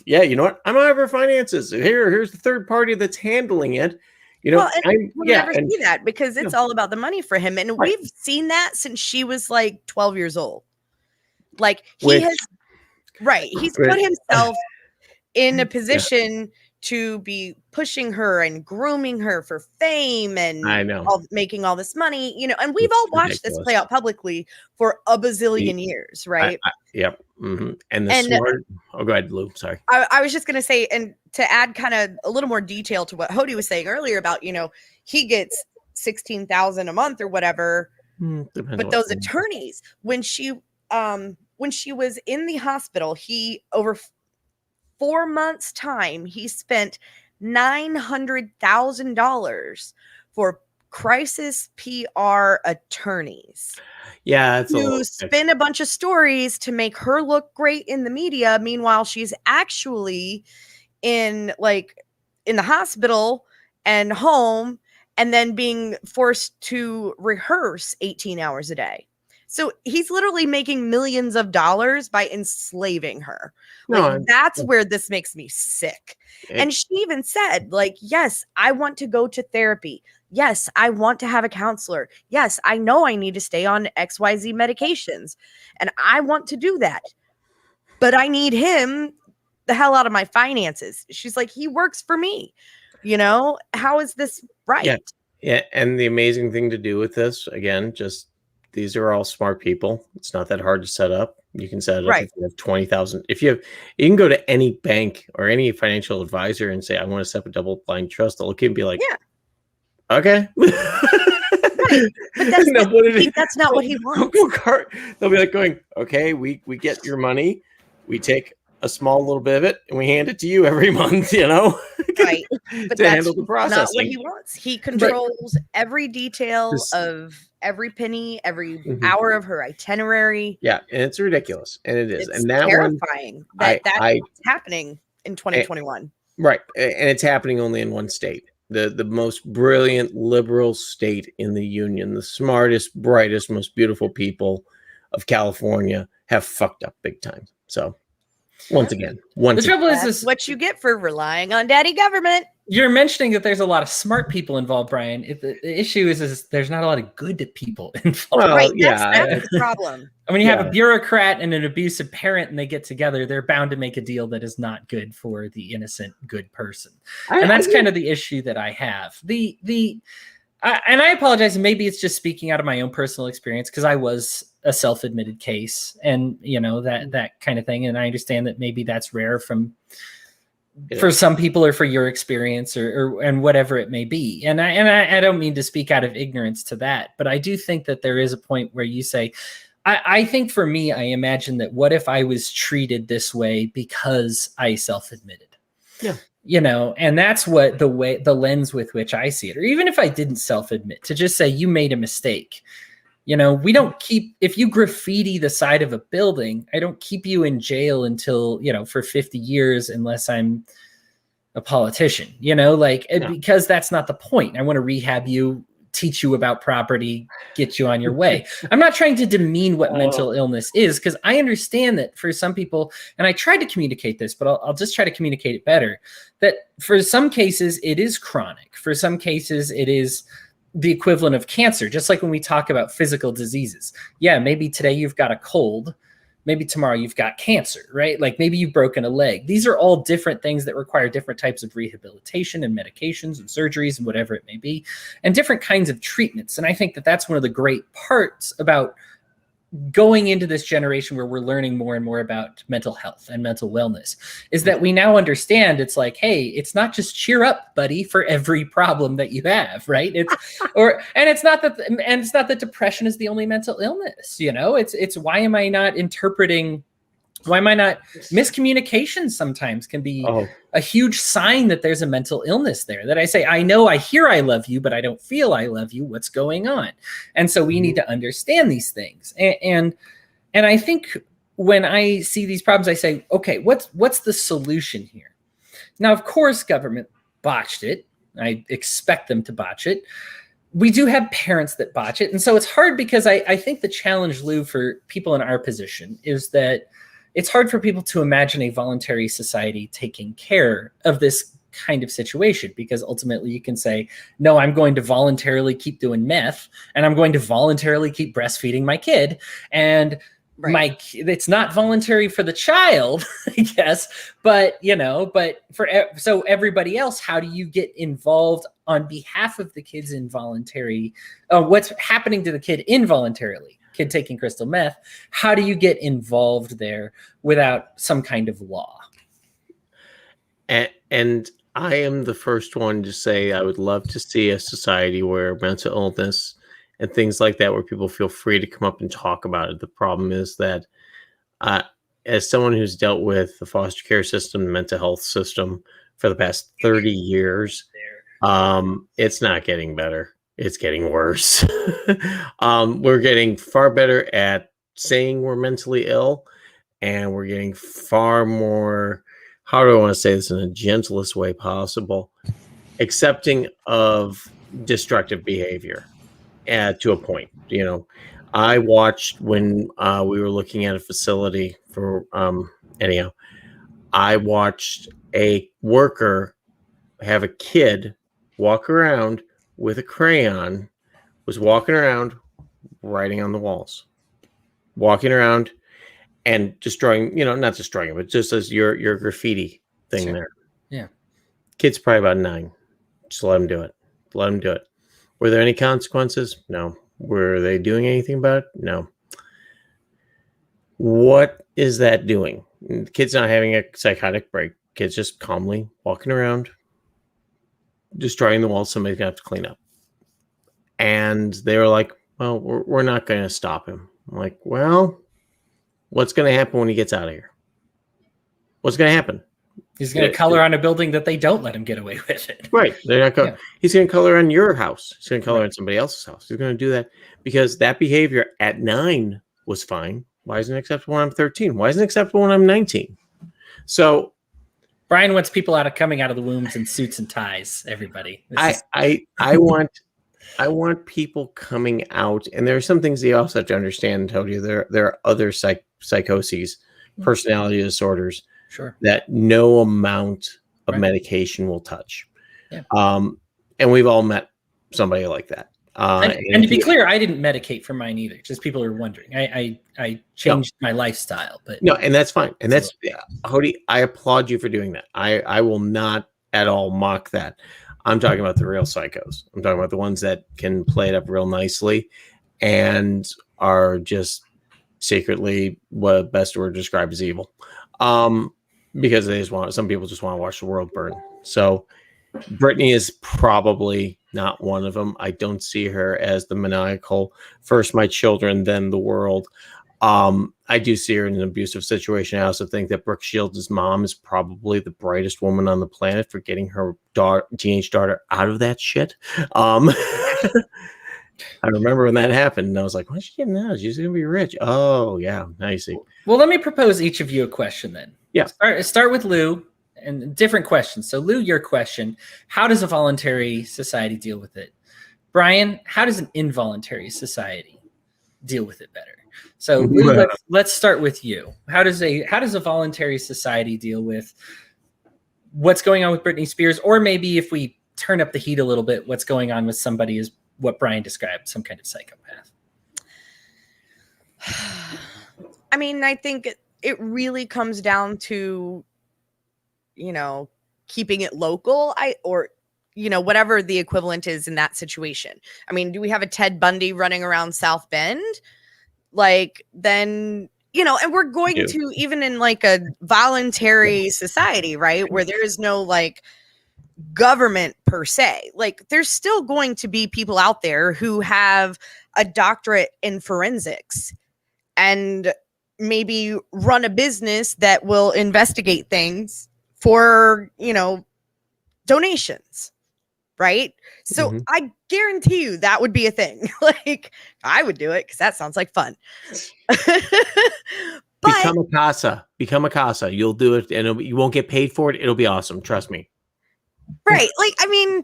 yeah, you know what? I'm out of our finances. Here's the third party that's handling it. We'll never see that because it's all about the money for him. And we've seen that since she was like 12 years old. Like he's put himself in a position to be pushing her and grooming her for fame and making all this money, and we've all watched this play out publicly for a bazillion years, right? Yep. Mm-hmm. Oh, go ahead, Lou. Sorry. I was just going to say, and to add kind of a little more detail to what Hodey was saying earlier about, he gets $16,000 a month or whatever, but those attorneys, when she was in the hospital, he over 4 months' time, he spent $900,000 for crisis PR attorneys. Yeah, it's to spin a bunch of stories to make her look great in the media. Meanwhile, she's actually in the hospital and home, and then being forced to rehearse 18 hours a day. So he's literally making millions of dollars by enslaving her. That's where this makes me sick. And she even said, yes, I want to go to therapy. Yes, I want to have a counselor. Yes, I know I need to stay on XYZ medications, and I want to do that. But I need him the hell out of my finances. She's like, he works for me. How is this right? Yeah. And the amazing thing to do with this, again, just these are all smart people. It's not that hard to set up. You can set it up if you have 20,000. You can go to any bank or any financial advisor and say, I want to set up a double blind trust. They'll look at you and be like, okay. Right. But that's not what he wants. They'll be like going, okay, we get your money. We take a small little bit of it and we hand it to you every month, Right. But to that's handle the processing. not what he wants. He controls every detail of every penny, every hour of her itinerary. Yeah, and it's ridiculous. And it is. It's and that terrifying that's happening in 2021. Right. And it's happening only in one state. The most brilliant liberal state in the union, the smartest, brightest, most beautiful people of California have fucked up big time. So once again, the trouble is what you get for relying on daddy government. You're mentioning that there's a lot of smart people involved, Brian. The issue is there's not a lot of good people involved. Well, right, that's the problem. When you have a bureaucrat and an abusive parent and they get together, they're bound to make a deal that is not good for the innocent, good person. And that's kind of the issue that I have. And I apologize. Maybe it's just speaking out of my own personal experience because I was a self-admitted case and, that kind of thing. And I understand that maybe that's rare for some people or for your experience and whatever it may be. And I don't mean to speak out of ignorance to that, but I do think that there is a point where you say, I think for me, I imagine that what if I was treated this way because I self-admitted? Yeah. And that's what the lens with which I see it, or even if I didn't self-admit, to just say you made a mistake. We don't if you graffiti the side of a building, I don't keep you in jail until, for 50 years, unless I'm a politician, because that's not the point. I want to rehab you, teach you about property, get you on your way. I'm not trying to demean what mental illness is, because I understand that for some people, and I tried to communicate this, but I'll just try to communicate it better, that for some cases it is chronic. For some cases it is the equivalent of cancer, just like when we talk about physical diseases. Yeah, maybe today you've got a cold, maybe tomorrow you've got cancer, right? Like maybe you've broken a leg. These are all different things that require different types of rehabilitation and medications and surgeries and whatever it may be, and different kinds of treatments. And I think that that's one of the great parts about going into this generation where we're learning more and more about mental health and mental wellness, is that we now understand it's like, hey, it's not just cheer up, buddy, for every problem that you have, right? It's not that depression is the only mental illness, it's why am I not miscommunication sometimes can be a huge sign that there's a mental illness there, that I say, I hear I love you, but I don't feel I love you. What's going on? And so we need to understand these things. And I think when I see these problems, I say, okay, what's the solution here? Now, of course, government botched it. I expect them to botch it. We do have parents that botch it. And so it's hard because I think the challenge, Lou, for people in our position is that it's hard for people to imagine a voluntary society taking care of this kind of situation, because ultimately you can say, no, I'm going to voluntarily keep doing meth and I'm going to voluntarily keep breastfeeding my kid. And it's not voluntary for the child, I guess, but so everybody else, how do you get involved on behalf of the kids involuntary? What's happening to the kid involuntarily? Kid taking crystal meth, how do you get involved there without some kind of law? And I am the first one to say I would love to see a society where mental illness and things like that, where people feel free to come up and talk about it. The problem is that as someone who's dealt with the foster care system, the mental health system for the past 30 years, it's not getting better. It's getting worse. We're getting far better at saying we're mentally ill, and we're getting far more, how do I want to say this in the gentlest way possible, accepting of destructive behavior to a point. I watched when we were looking at a facility for anyhow, I watched a worker have a kid walk around with a crayon, was walking around writing on the walls, walking around and destroying, not destroying it, but just as your graffiti thing. Sure. There. Yeah. Kid's probably about 9. Just let him do it. Let him do it. Were there any consequences? No. Were they doing anything about it? No. What is that doing? The kid's not having a psychotic break. Kid's just calmly walking around, destroying the wall. Somebody's going to have to clean up. And they were like, well, we're not going to stop him. I'm like, well, what's going to happen when he gets out of here? What's going to happen? He's going to color on a building that they don't let him get away with it. Right. They're not going. Yeah. He's going to color on your house. He's going to color on somebody else's house. He's going to do that because that behavior at 9 was fine. Why isn't it acceptable when I'm 13? Why isn't it acceptable when I'm 19? So Brian wants people coming out of the wombs in suits and ties. Everybody. I want people coming out, and there are some things you also have to understand, Hodey. There are other psychoses, personality disorders. Sure. That no amount of medication will touch. Yeah. And we've all met somebody like that. And to be clear, I didn't medicate for mine either. Just people are wondering. I changed my lifestyle, but no, and that's fine. And that's Hodey, I applaud you for doing that. I will not at all mock that. I'm talking about the real psychos. I'm talking about the ones that can play it up real nicely and are just secretly what best word described as evil. Because some people just want to watch the world burn. So Britney is probably not one of them. I don't see her as the maniacal, first my children, then the world. I do see her in an abusive situation. I also think that Brooke Shields' mom is probably the brightest woman on the planet for getting her teenage daughter out of that shit. I remember when that happened, and I was like, what's she getting out? She's going to be rich. Oh, yeah. Now you see. Well, let me propose each of you a question then. Yeah. Start with Lou, and different questions. So, Lou, your question, how does a voluntary society deal with it? Brian, how does an involuntary society deal with it better? So, Lou, let's start with you. How does a voluntary society deal with what's going on with Britney Spears? Or maybe if we turn up the heat a little bit, what's going on with somebody is what Brian described, some kind of psychopath. I mean, I think it really comes down to, keeping it local, or whatever the equivalent is in that situation. I mean, do we have a Ted Bundy running around South Bend? Then, and we're going to, even in like a voluntary society, right, where there is no government per se, there's still going to be people out there who have a doctorate in forensics and maybe run a business that will investigate things for, donations. Right. So I guarantee you that would be a thing. I would do it because that sounds like fun. Become a casa. You'll do it and you won't get paid for it. It'll be awesome. Trust me. Right. I mean,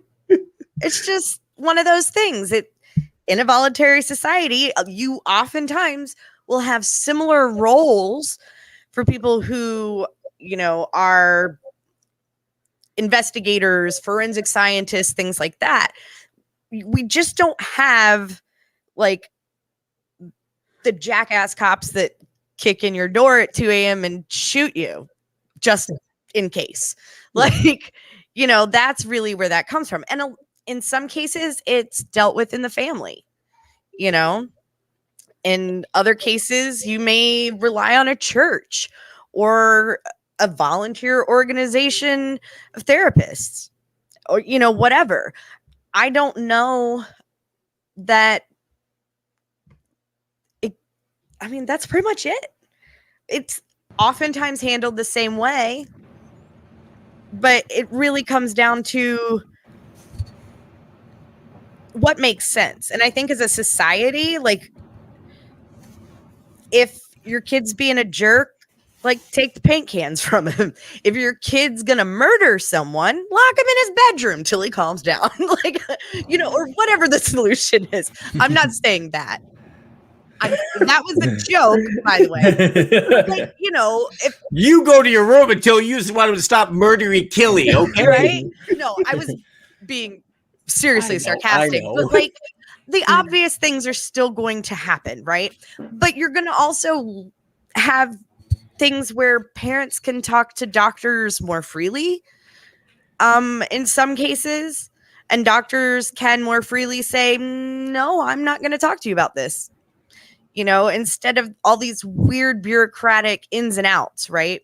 it's just one of those things that in a voluntary society, you oftentimes will have similar roles for people who, are investigators, forensic scientists, things like that. We just don't have the jackass cops that kick in your door at 2 a.m. and shoot you just in case. That's really where that comes from. And in some cases, it's dealt with in the family, In other cases, you may rely on a church or a volunteer organization of therapists or, whatever. I don't know that that's pretty much it. oftentimes handled the same way, but it really comes down to what makes sense. And I think as a society, like, if your kid's being a jerk, like, take the paint cans from him. If your kid's gonna murder someone, lock him in his bedroom till he calms down. Like, you know, or whatever the solution is. I'm not saying that. That was a joke, by the way. Like, you know, if you go to your room until you just want him to stop murdering Killy, okay? Right? No, I was being seriously sarcastic. But like, the obvious things are still going to happen, right? But you're going to also have things where parents can talk to doctors more freely, in some cases, and doctors can more freely say, no, I'm not going to talk to you about this, you know, instead of all these weird bureaucratic ins and outs, right?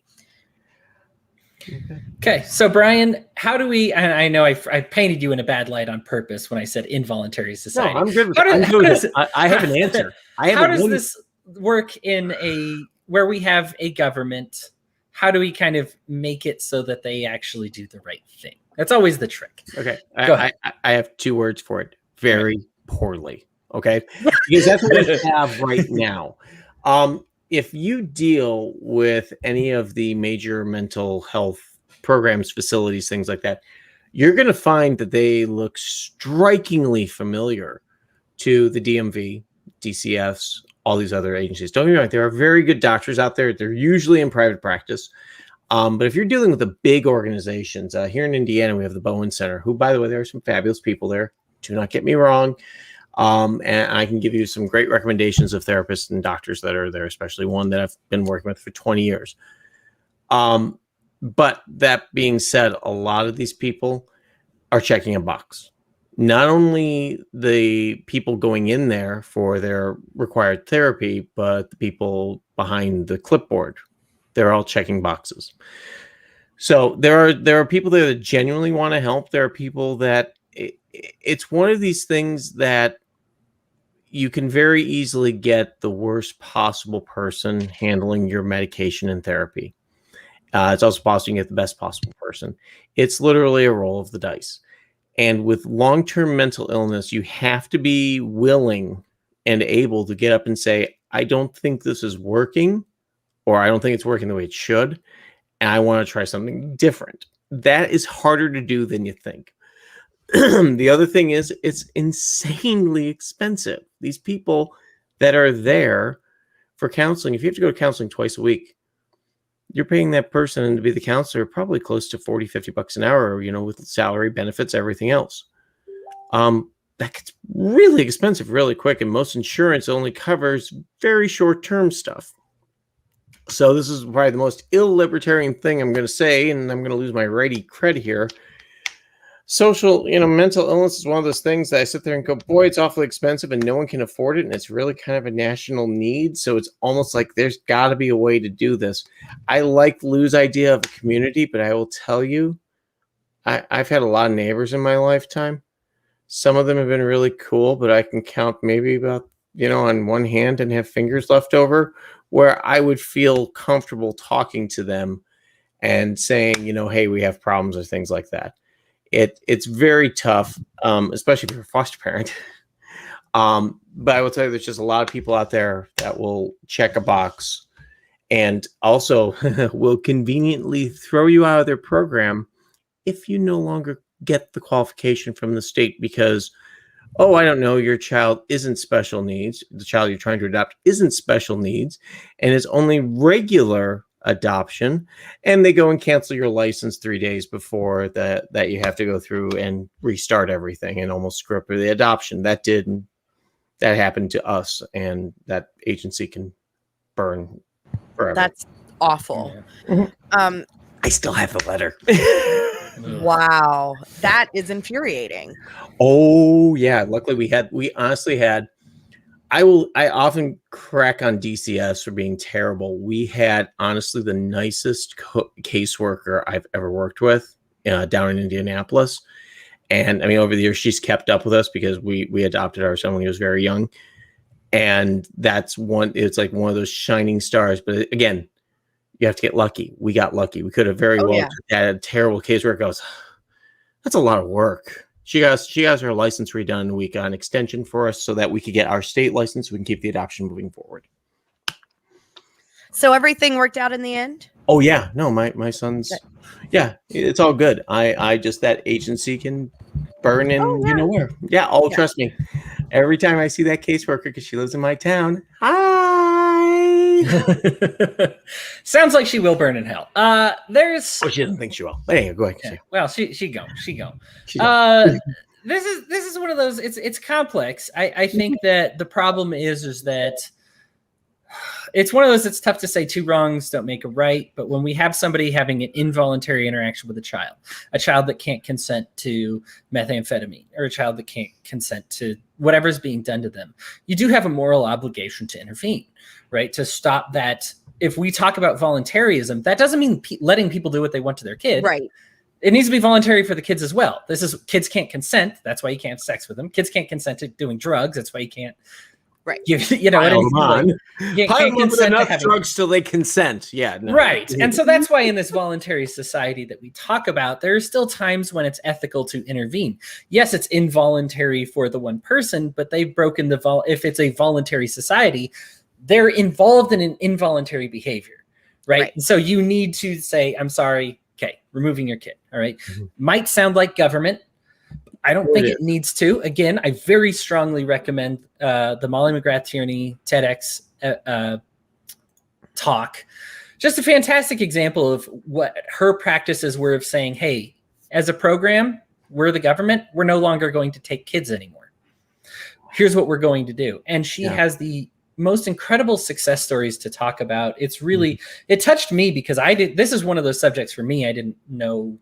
Okay, so Brian, how do we? And I know I painted you in a bad light on purpose when I said involuntary society. No, I'm good with it. I have an answer. How does this work in where we have a government? How do we kind of make it so that they actually do the right thing? That's always the trick. Okay, Go ahead. I have 2 words for it: very poorly. Okay, because that's what we have right now. If you deal with any of the major mental health programs, facilities, things like that, you're going to find that they look strikingly familiar to the DMV, DCFs, all these other agencies. Don't get me wrong, there are very good doctors out there. They're usually in private practice. But if you're dealing with the big organizations, here in Indiana, we have the Bowen Center, who, by the way, there are some fabulous people there. Do not get me wrong. And I can give you some great recommendations of therapists and doctors that are there, especially one that I've been working with for 20 years. But that being said, a lot of these people are checking a box. Not only the people going in there for their required therapy, but the people behind the clipboard. They're all checking boxes. So there are people there that genuinely want to help. There are people that it's one of these things that you can very easily get the worst possible person handling your medication and therapy. It's also possible you can get the best possible person. It's literally a roll of the dice. And with long-term mental illness, you have to be willing and able to get up and say, I don't think this is working, or I don't think it's working the way it should, and I want to try something different. That is harder to do than you think. The other thing is it's insanely expensive. These people that are there for counseling, if you have to go to counseling twice a week, you're paying that person to be the counselor probably close to $40-50 an hour, you know, with salary, benefits, everything else. That gets really expensive really quick, and most insurance only covers very short-term stuff. So this is probably the most illibertarian thing I'm going to say, and I'm going to lose my righty credit here. Social, mental illness is one of those things that I sit there and go, boy, it's awfully expensive and no one can afford it. And it's really kind of a national need. So it's almost like there's got to be a way to do this. I like Lou's idea of a community, but I will tell you, I've had a lot of neighbors in my lifetime. Some of them have been really cool, but I can count maybe about, on one hand and have fingers left over where I would feel comfortable talking to them and saying, hey, we have problems or things like that. It's very tough, especially if you're a foster parent. But I will tell you, there's just a lot of people out there that will check a box and also will conveniently throw you out of their program if you no longer get the qualification from the state because, I don't know, your child isn't special needs. The child you're trying to adopt isn't special needs and is only regular adoption, and they go and cancel your license 3 days before that you have to go through and restart everything and almost screw up the adoption. That happened to us, and that agency can burn forever. That's awful. Yeah. I still have the letter. Wow, that is infuriating. Oh yeah, luckily we honestly had. I often crack on DCS for being terrible. We had honestly the nicest caseworker I've ever worked with down in Indianapolis. And I mean, over the years, she's kept up with us because we adopted our son when he was very young. And it's like one of those shining stars. But again, you have to get lucky. We got lucky. We could have very well had a terrible case where it goes, that's a lot of work. She has her license redone. We got an extension for us so that we could get our state license. We can keep the adoption moving forward. So everything worked out in the end? Oh yeah. No, my son's, yeah, it's all good. I just, that agency can burn in, you know where. Yeah. Oh, trust me. Every time I see that caseworker, because she lives in my town, hi. Sounds like she will burn in hell. There's. Oh, she doesn't think she will. But anyway, go ahead. Yeah. Well, she go. This is one of those. It's complex. I think that the problem is that it's one of those. It's tough to say two wrongs don't make a right. But when we have somebody having an involuntary interaction with a child that can't consent to methamphetamine, or a child that can't consent to whatever's being done to them, you do have a moral obligation to intervene, right? To stop that. If we talk about voluntarism, that doesn't mean letting people do what they want to their kid. Right. It needs to be voluntary for the kids as well. Kids can't consent. That's why you can't have sex with them. Kids can't consent to doing drugs. That's why you can't. Right. You know, you can't consent enough drugs till they consent. Yeah. No. Right. And so that's why in this voluntary society that we talk about, there are still times when it's ethical to intervene. Yes, it's involuntary for the one person, but they've broken if it's a voluntary society, they're involved in an involuntary behavior. Right. And so you need to say, I'm sorry. Okay. Removing your kid. All right. Mm-hmm. Might sound like government. I don't think it needs to. Again, I very strongly recommend the Molly McGrath Tierney TEDx talk. Just a fantastic example of what her practices were of saying, hey, as a program, we're the government. We're no longer going to take kids anymore. Here's what we're going to do. And she has the most incredible success stories to talk about. It's really, it touched me because this is one of those subjects for me I didn't know.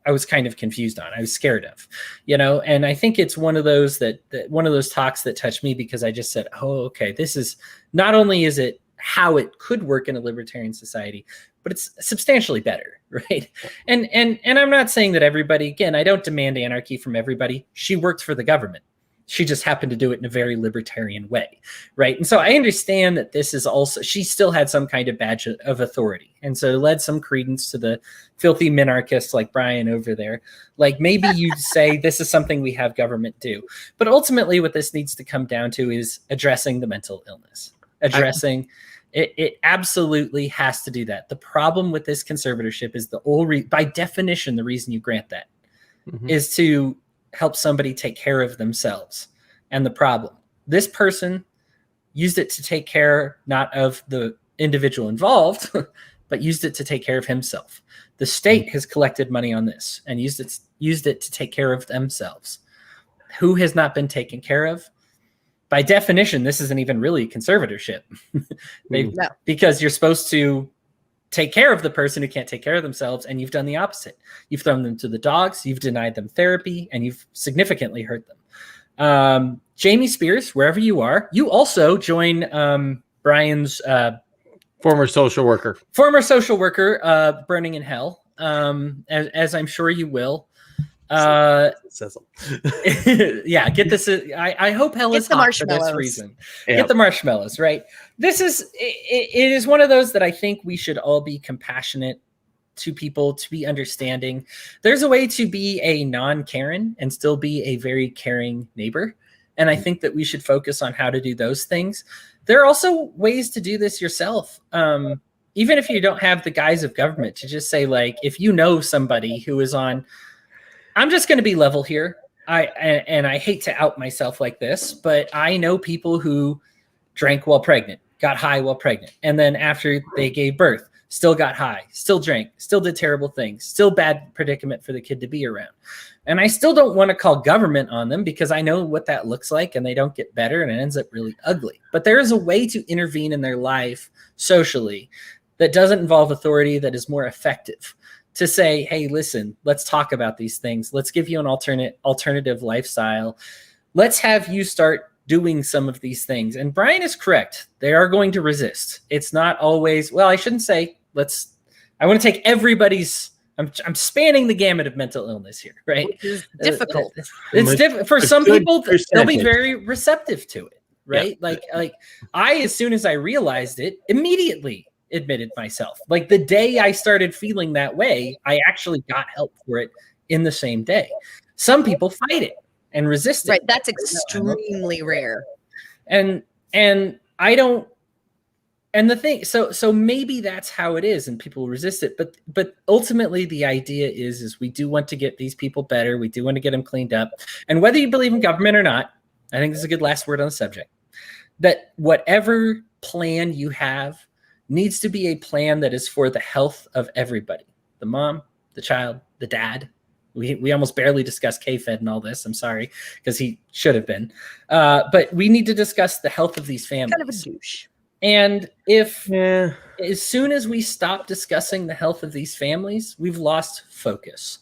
I was kind of confused on. I was scared of, and I think it's one of those that one of those talks that touched me because I just said, oh, okay, this is not only is it how it could work in a libertarian society, but it's substantially better. Right. And I'm not saying that everybody, again, I don't demand anarchy from everybody. She worked for the government. She just happened to do it in a very libertarian way. Right. And so I understand that this is also, she still had some kind of badge of authority. And so led some credence to the filthy minarchists like Brian over there. Like maybe you say this is something we have government do. But ultimately what this needs to come down to is addressing the mental illness. It absolutely has to do that. The problem with this conservatorship is by definition, the reason you grant that is to help somebody take care of themselves. And the problem, this person used it to take care, not of the individual involved, but used it to take care of himself. The state has collected money on this and used it to take care of themselves. Who has not been taken care of? By definition, this isn't even really a conservatorship. Because you're supposed to take care of the person who can't take care of themselves, and you've done the opposite. You've thrown them to the dogs, you've denied them therapy, and you've significantly hurt them. Jamie Spears, wherever you are, you also join Brian's former social worker, burning in hell, as I'm sure you will. Yeah, get this. I hope hell is hot for this reason. Yep. Get the marshmallows, right? This is it is one of those that I think we should all be compassionate to people, to be understanding. There's a way to be a non-Karen and still be a very caring neighbor. And I think that we should focus on how to do those things. There are also ways to do this yourself. Even if you don't have the guise of government, to just say, like, if you know somebody who is on, I'm just going to be level here. I hate to out myself like this, but I know people who drank while pregnant, got high while pregnant, and then after they gave birth, still got high, still drank, still did terrible things, still bad predicament for the kid to be around. And I still don't want to call government on them because I know what that looks like, and they don't get better, and it ends up really ugly. But there is a way to intervene in their life socially that doesn't involve authority, that is more effective. To say, hey, listen, let's talk about these things. Let's give you an alternative lifestyle. Let's have you start doing some of these things. And Brian is correct. They are going to resist. It's not always, well, I shouldn't say, I want to take everybody's, I'm spanning the gamut of mental illness here, right? Which is difficult. It's different. For some people, they'll be very receptive to it, right? Yeah. Like I, as soon as I realized it, immediately admitted myself. Like the day I started feeling that way, I actually got help for it in the same day. Some people fight it and resist it. Right. That's extremely rare. And I don't, and the thing, so maybe that's how it is and people resist it. But ultimately the idea is we do want to get these people better. We do want to get them cleaned up. And whether you believe in government or not, I think this is a good last word on the subject, that whatever plan you have needs to be a plan that is for the health of everybody. The mom, the child, the dad. We almost barely discussed K-Fed and all this. I'm sorry, because he should have been. But we need to discuss the health of these families. Kind of a douche. And as soon as we stop discussing the health of these families, we've lost focus.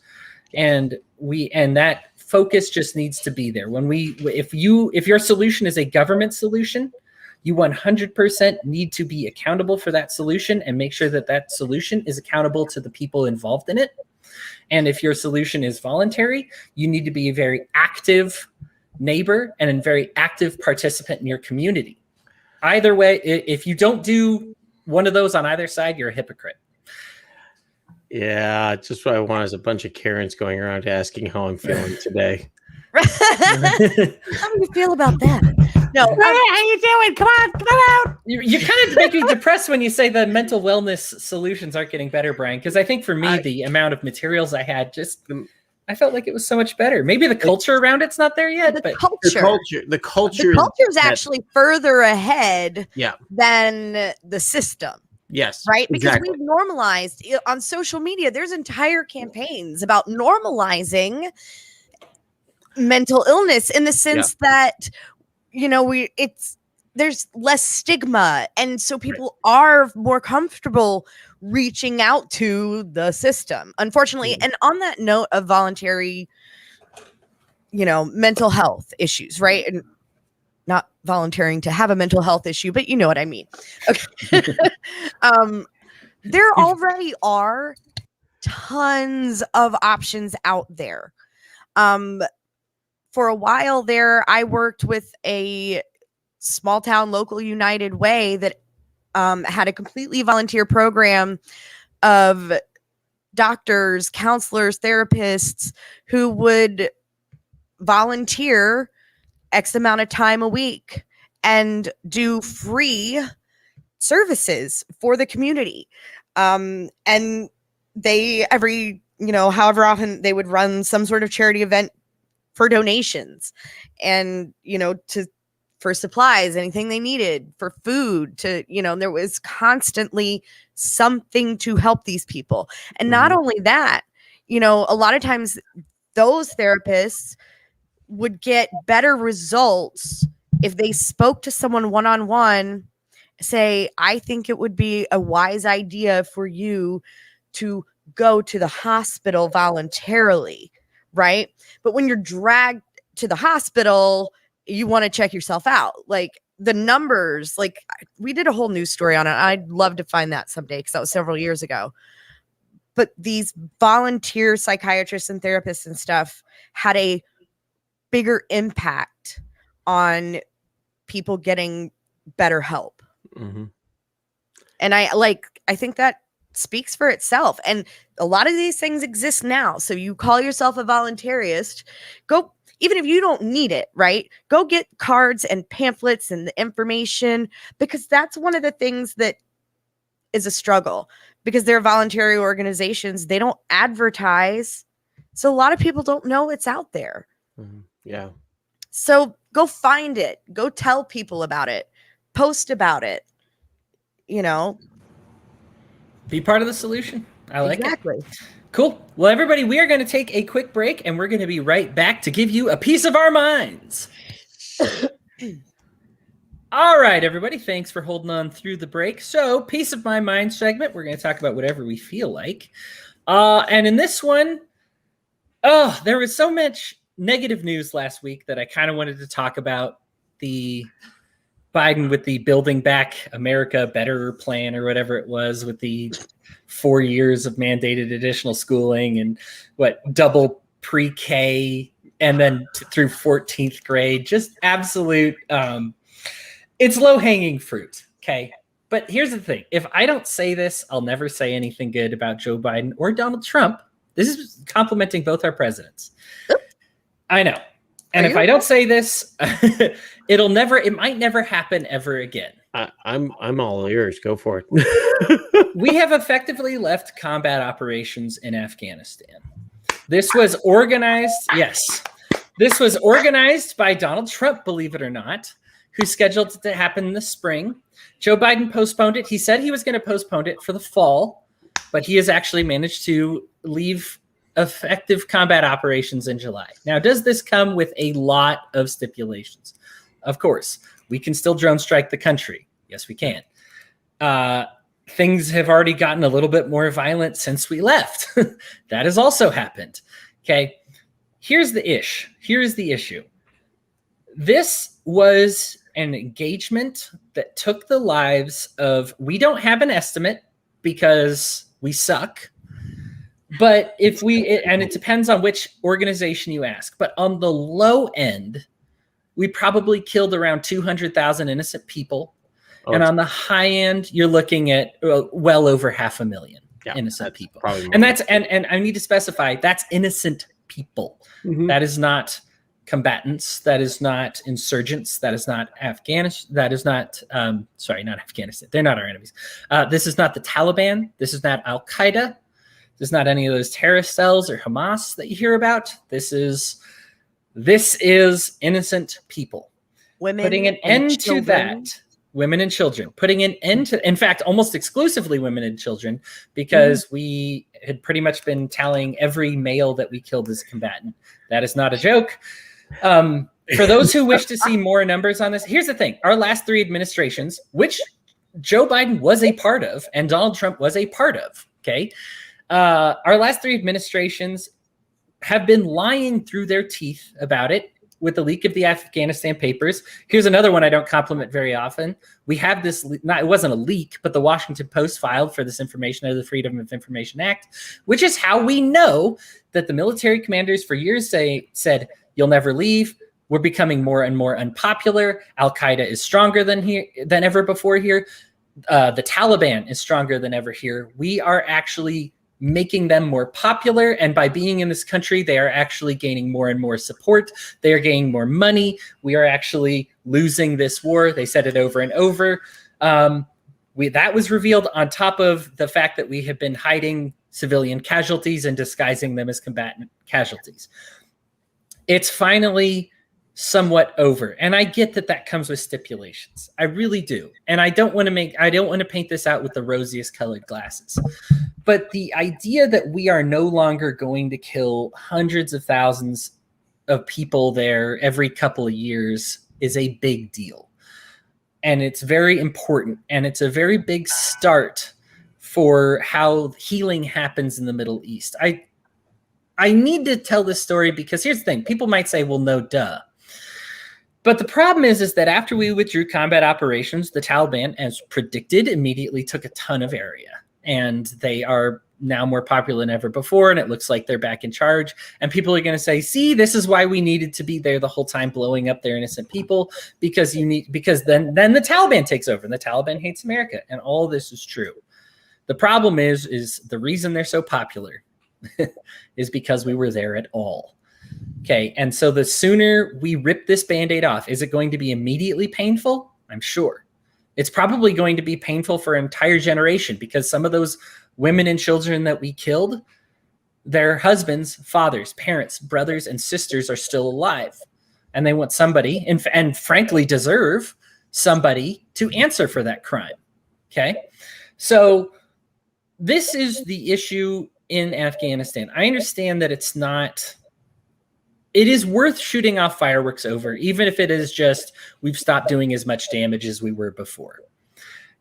And that focus just needs to be there. If your solution is a government solution, you 100% need to be accountable for that solution and make sure that solution is accountable to the people involved in it. And if your solution is voluntary, you need to be a very active neighbor and a very active participant in your community. Either way, if you don't do one of those on either side, you're a hypocrite. Yeah, just what I want is a bunch of Karens going around asking how I'm feeling today. How do you feel about that? No, how you doing? Come out. You kind of make me depressed when you say the mental wellness solutions aren't getting better, Brian, because I think for me, the amount of materials I had I felt like it was so much better. Maybe the culture around it's not there yet, but the culture is actually further ahead than the system. Yes. Right? Because exactly. we've normalized on social media, there's entire campaigns about normalizing mental illness in the sense that, there's less stigma. And so people are more comfortable reaching out to the system, unfortunately. And on that note of voluntary, mental health issues, right? And not volunteering to have a mental health issue, but you know what I mean. Okay. There already are tons of options out there. For a while there, I worked with a small town local United Way that had a completely volunteer program of doctors, counselors, therapists who would volunteer X amount of time a week and do free services for the community. And they however often they would run some sort of charity event for donations and, for supplies, anything they needed, for food, there was constantly something to help these people. And not only that, a lot of times those therapists would get better results if they spoke to someone one-on-one, say, I think it would be a wise idea for you to go to the hospital voluntarily, right? But when you're dragged to the hospital, you want to check yourself out. Like the numbers, like we did a whole news story on it. I'd love to find that someday because that was several years ago. But these volunteer psychiatrists and therapists and stuff had a bigger impact on people getting better help. Mm-hmm. And I think that speaks for itself. And a lot of these things exist now. So you call yourself a voluntarist, go, even if you don't need it, right? Go get cards and pamphlets and the information, because that's one of the things that is a struggle, because they're voluntary organizations. They don't advertise. So a lot of people don't know it's out there. Mm-hmm. Yeah. So go find it. Go tell people about it. Post about it. Be part of the solution. I like exactly. it. Cool. Well, everybody, we are going to take a quick break and we're going to be right back to give you a piece of our minds. All right, everybody. Thanks for holding on through the break. So, piece of my mind segment, we're going to talk about whatever we feel like. And in this one, there was so much negative news last week that I kind of wanted to talk about the Biden with the Building Back America Better plan or whatever it was, with the 4 years of mandated additional schooling and double pre-K and then through 14th grade. Just absolute, it's low-hanging fruit. Okay. But here's the thing. If I don't say this, I'll never say anything good about Joe Biden or Donald Trump. This is complimenting both our presidents. Oop. I know. And if I don't say this, it might never happen ever again. I'm all ears. Go for it. We have effectively left combat operations in Afghanistan. This was organized. Yes. This was organized by Donald Trump, believe it or not, who scheduled it to happen in the spring. Joe Biden postponed it. He said he was going to postpone it for the fall, but he has actually managed to leave effective combat operations in July. Now, does this come with a lot of stipulations? Of course. We can still drone strike the country. Yes, we can. Things have already gotten a little bit more violent since we left. That has also happened. Okay. Here's the issue. This was an engagement that took the lives of, we don't have an estimate because we suck. But and it depends on which organization you ask, but on the low end, we probably killed around 200,000 innocent people. And on the high end, you're looking at well over 500,000 innocent people. And that's, and I need to specify, that's innocent people. Mm-hmm. That is not combatants. That is not insurgents. That is not Afghanistan. That is not, not Afghanistan. They're not our enemies. This is not the Taliban. This is not Al-Qaeda. This is not any of those terrorist cells or Hamas that you hear about. This is innocent people. Women, putting an end to that. Women and children. Putting an end to, in fact, almost exclusively women and children, because we had pretty much been tallying every male that we killed as a combatant. That is not a joke. For those who wish to see more numbers on this, here's the thing. Our last 3 administrations, which Joe Biden was a part of and Donald Trump was a part of, okay? Our last 3 administrations have been lying through their teeth about it with the leak of the Afghanistan papers. Here's another one I don't compliment very often. We have this, it wasn't a leak, but the Washington Post filed for this information under the Freedom of Information Act, which is how we know that the military commanders for years said, you'll never leave. We're becoming more and more unpopular. Al-Qaeda is stronger than ever before here. The Taliban is stronger than ever here. We are actually making them more popular. And by being in this country, they are actually gaining more and more support. They are gaining more money. We are actually losing this war. They said it over and over. That was revealed on top of the fact that we have been hiding civilian casualties and disguising them as combatant casualties. It's finally somewhat over. And I get that comes with stipulations. I really do. And I don't want to paint this out with the rosiest colored glasses. But the idea that we are no longer going to kill hundreds of thousands of people there every couple of years is a big deal. And it's very important. And it's a very big start for how healing happens in the Middle East. I need to tell this story because here's the thing. People might say, well, no, duh. But the problem is that after we withdrew combat operations, the Taliban, as predicted, immediately took a ton of area. And they are now more popular than ever before, and it looks like they're back in charge. And people are going to say, see, this is why we needed to be there the whole time blowing up their innocent people, because then the Taliban takes over, and the Taliban hates America. And all this is true. The problem is the reason they're so popular is because we were there at all. Okay, and so the sooner we rip this Band-Aid off, is it going to be immediately painful? I'm sure. It's probably going to be painful for an entire generation because some of those women and children that we killed, their husbands, fathers, parents, brothers, and sisters are still alive. And they want somebody, and frankly deserve somebody to answer for that crime. Okay? So this is the issue in Afghanistan. I understand that it is worth shooting off fireworks over, even if it is just we've stopped doing as much damage as we were before.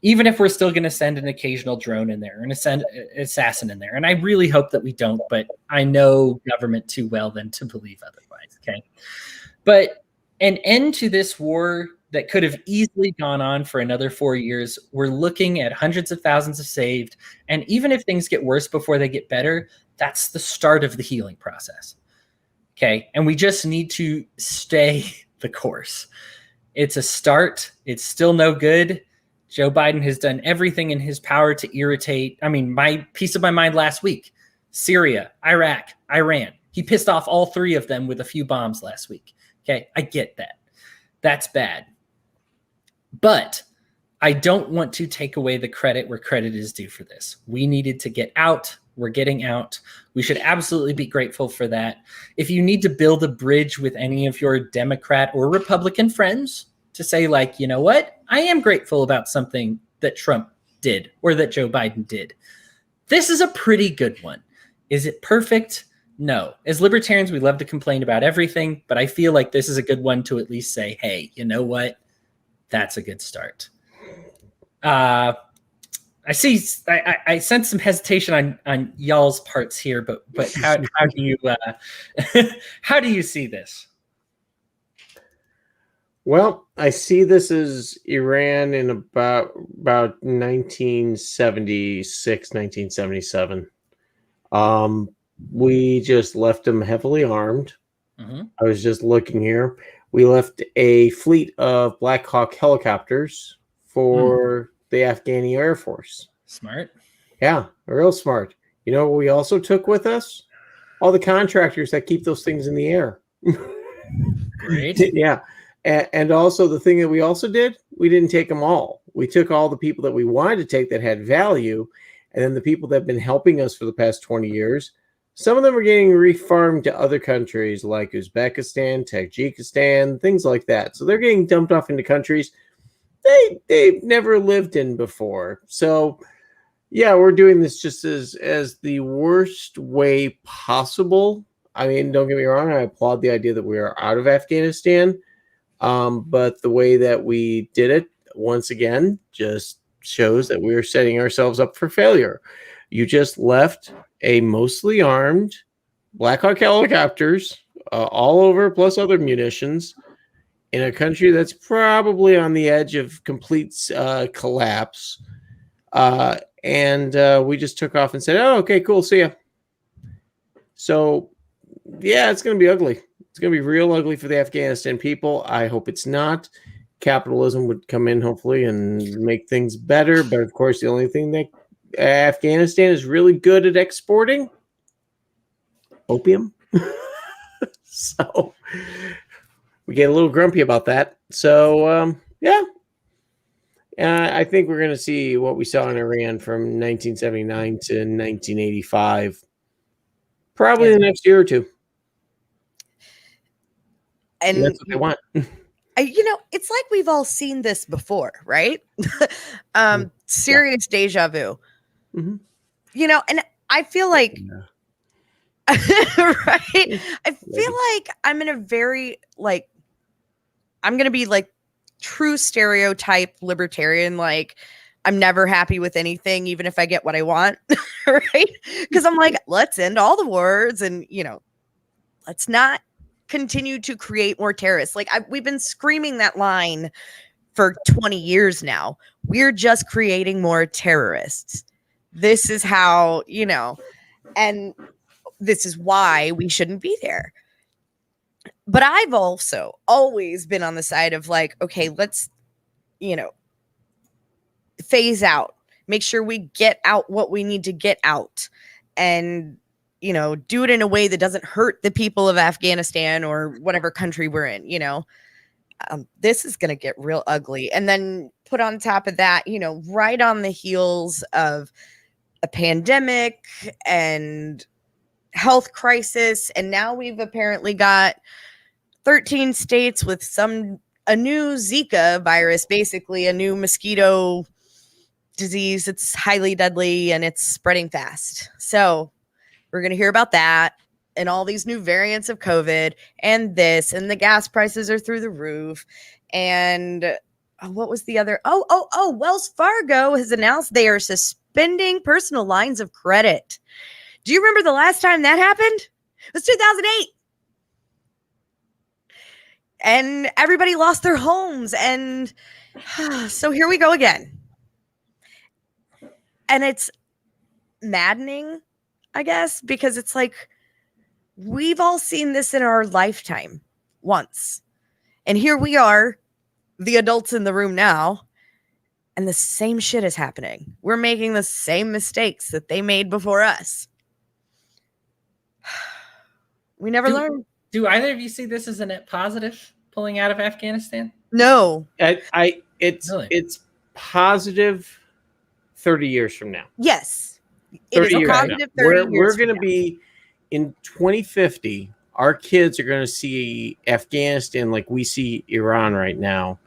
Even if we're still going to send an occasional drone in there and send an assassin in there. And I really hope that we don't, but I know government too well then to believe otherwise. Okay. But an end to this war that could have easily gone on for another 4 years, we're looking at hundreds of thousands of saved. And even if things get worse before they get better, that's the start of the healing process. Okay, and we just need to stay the course. It's a start. It's still no good. Joe Biden has done everything in his power to irritate. I mean, my piece of my mind last week, Syria, Iraq, Iran. He pissed off all three of them with a few bombs last week. Okay, I get that. That's bad. But I don't want to take away the credit where credit is due for this. We needed to get out. We're getting out. We should absolutely be grateful for that. If you need to build a bridge with any of your Democrat or Republican friends to say, like, you know what? I am grateful about something that Trump did or that Joe Biden did. This is a pretty good one. Is it perfect? No. As libertarians, we love to complain about everything, but I feel like this is a good one to at least say, hey, you know what? That's a good start. I see. I sense some hesitation on y'all's parts here, but how do you how do you see this? Well, I see this as Iran in about 1976, 1977. We just left them heavily armed. Mm-hmm. I was just looking here. We left a fleet of Black Hawk helicopters for the Afghani Air Force. Smart. Yeah, real smart. You know what we also took with us? All the contractors that keep those things in the air. Great. Yeah. And also the thing that we also did, we didn't take them all. We took all the people that we wanted to take that had value, and then the people that have been helping us for the past 20 years. Some of them are getting refarmed to other countries like Uzbekistan, Tajikistan, things like that. So they're getting dumped off into countries they've never lived in before. So yeah, we're doing this just as the worst way possible. I mean, don't get me wrong, I applaud the idea that we are out of Afghanistan. But the way that we did it, once again, just shows that we are setting ourselves up for failure. You just left a mostly armed Black Hawk helicopters all over, plus other munitions, in a country that's probably on the edge of complete collapse. And we just took off and said, oh, okay, cool, see ya. So, yeah, it's going to be ugly. It's going to be real ugly for the Afghanistan people. I hope it's not. Capitalism would come in, hopefully, and make things better. But, of course, the only thing that Afghanistan is really good at exporting, opium. So we get a little grumpy about that. So, yeah. I think we're going to see what we saw in Iran from 1979 to 1985, probably the next year or two. And that's what they want. It's like we've all seen this before, right? Serious deja vu. Mm-hmm. And I feel like, right? I feel like I'm in a very, I'm going to be true stereotype libertarian. I'm never happy with anything, even if I get what I want, right? Because I'm like, let's end all the wars and, let's not continue to create more terrorists. We've been screaming that line for 20 years now. We're just creating more terrorists. This is how, and this is why we shouldn't be there. But I've also always been on the side of okay, let's, phase out, make sure we get out what we need to get out, and do it in a way that doesn't hurt the people of Afghanistan or whatever country we're in. This is going to get real ugly. And then put on top of that, right on the heels of a pandemic and health crisis. And now we've apparently got 13 states with a new Zika virus, basically a new mosquito disease. It's highly deadly and it's spreading fast. So we're going to hear about that and all these new variants of COVID and this, and the gas prices are through the roof. And what was the other? Wells Fargo has announced they are suspending personal lines of credit. Do you remember the last time that happened? It was 2008. And everybody lost their homes. And so here we go again. And it's maddening, I guess, because it's we've all seen this in our lifetime once. And here we are, the adults in the room now, And the same shit is happening. We're making the same mistakes that they made before us. We never learn. Do either of you see this as a net positive pulling out of Afghanistan? No. It's positive 30 years from now. Yes. It 30 is years from now. positive 30 years We're from going to now. be in 2050. Our kids are going to see Afghanistan like we see Iran right now.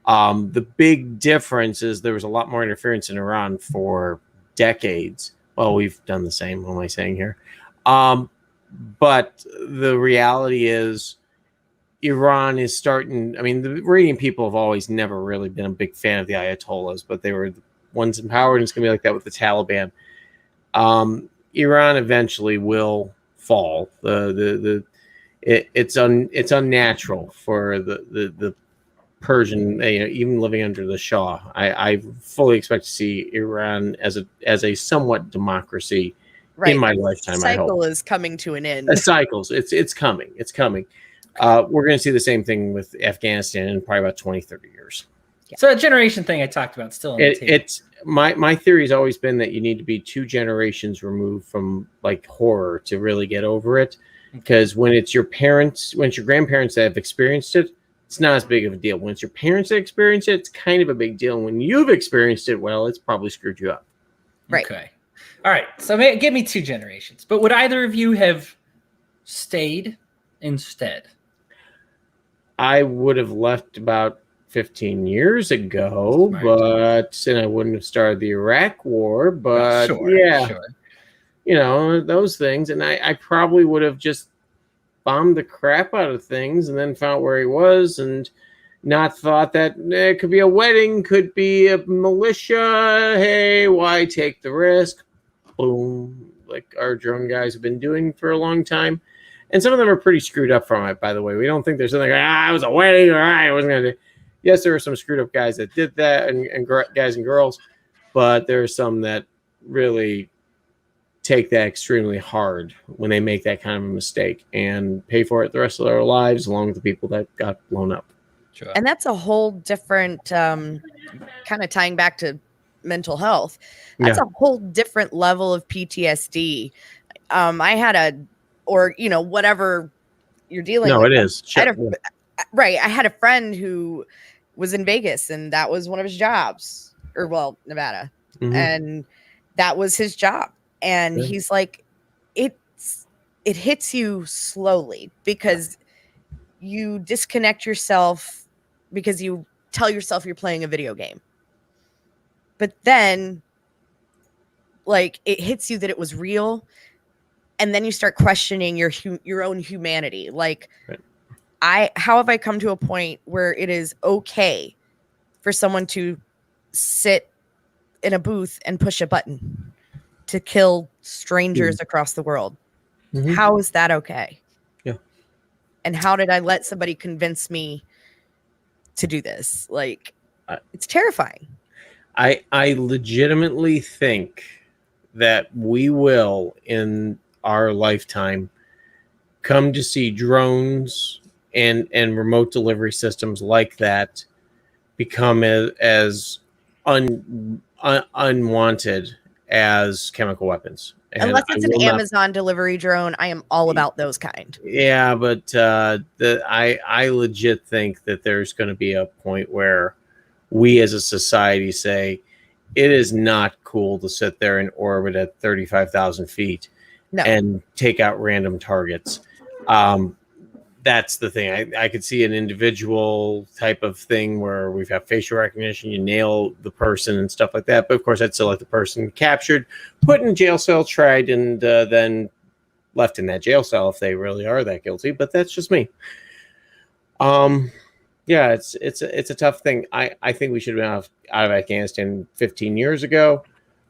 The big difference is there was a lot more interference in Iran for decades. Well, we've done the same. What am I saying here? But the reality is Iran is starting. I mean, the Iranian people have always never really been a big fan of the Ayatollahs, but they were the ones in power, and it's going to be like that with the Taliban. Iran eventually will fall. It's unnatural for the Persian, even living under the Shah. I fully expect to see Iran as a somewhat democracy in my lifetime. I hope cycle is coming to an end. The cycles, it's coming. It's coming. We're going to see the same thing with Afghanistan in probably about 20, 30 years. Yeah. So a generation thing I talked about still on the table. It's my theory has always been that you need to be 2 generations removed from like horror to really get over it. Because when it's your parents, when it's your grandparents that have experienced it, it's not as big of a deal. When it's your parents that experience it, it's kind of a big deal. And when you've experienced it, well, it's probably screwed you up. Right. Okay. All right. So give me 2 generations. But would either of you have stayed instead? I would have left about 15 years ago, and I wouldn't have started the Iraq War. But sure. Those things. And I probably would have just bombed the crap out of things and then found where he was and not thought that it could be a wedding, could be a militia. Hey, why take the risk? Boom. Like our drone guys have been doing for a long time. And some of them are pretty screwed up from it, by the way. We don't think there's something like, it was a wedding, or I wasn't going to do. Yes, there were some screwed up guys that did that and guys and girls, but there are some that really take that extremely hard when they make that kind of a mistake and pay for it the rest of their lives, along with the people that got blown up. Sure. And that's a whole different kind of tying back to mental health. That's a whole different level of PTSD. I had whatever you're dealing with. No, it is. I had a friend who was in Vegas and that was one of his jobs, Nevada. Mm-hmm. And that was his job. And he's like, it hits you slowly because you disconnect yourself because you tell yourself you're playing a video game. But then like it hits you that it was real. And then you start questioning your own humanity. Like how have I come to a point where it is okay for someone to sit in a booth and push a button to kill strangers across the world? Mm-hmm. How is that okay? Yeah. And how did I let somebody convince me to do this? Like, it's terrifying. I legitimately think that we will, in our lifetime, come to see drones and remote delivery systems like that become as unwanted as chemical weapons. And unless it's an Amazon delivery drone, I am all about those kind. Yeah, but I legit think that there's going to be a point where we as a society say it is not cool to sit there in orbit at 35,000 feet and take out random targets. That's the thing. I could see an individual type of thing where we've got facial recognition, you nail the person and stuff like that. But of course, I'd still like the person captured, put in a jail cell, tried, and then left in that jail cell if they really are that guilty. But that's just me. Yeah, it's a tough thing. I think we should have been out of Afghanistan 15 years ago.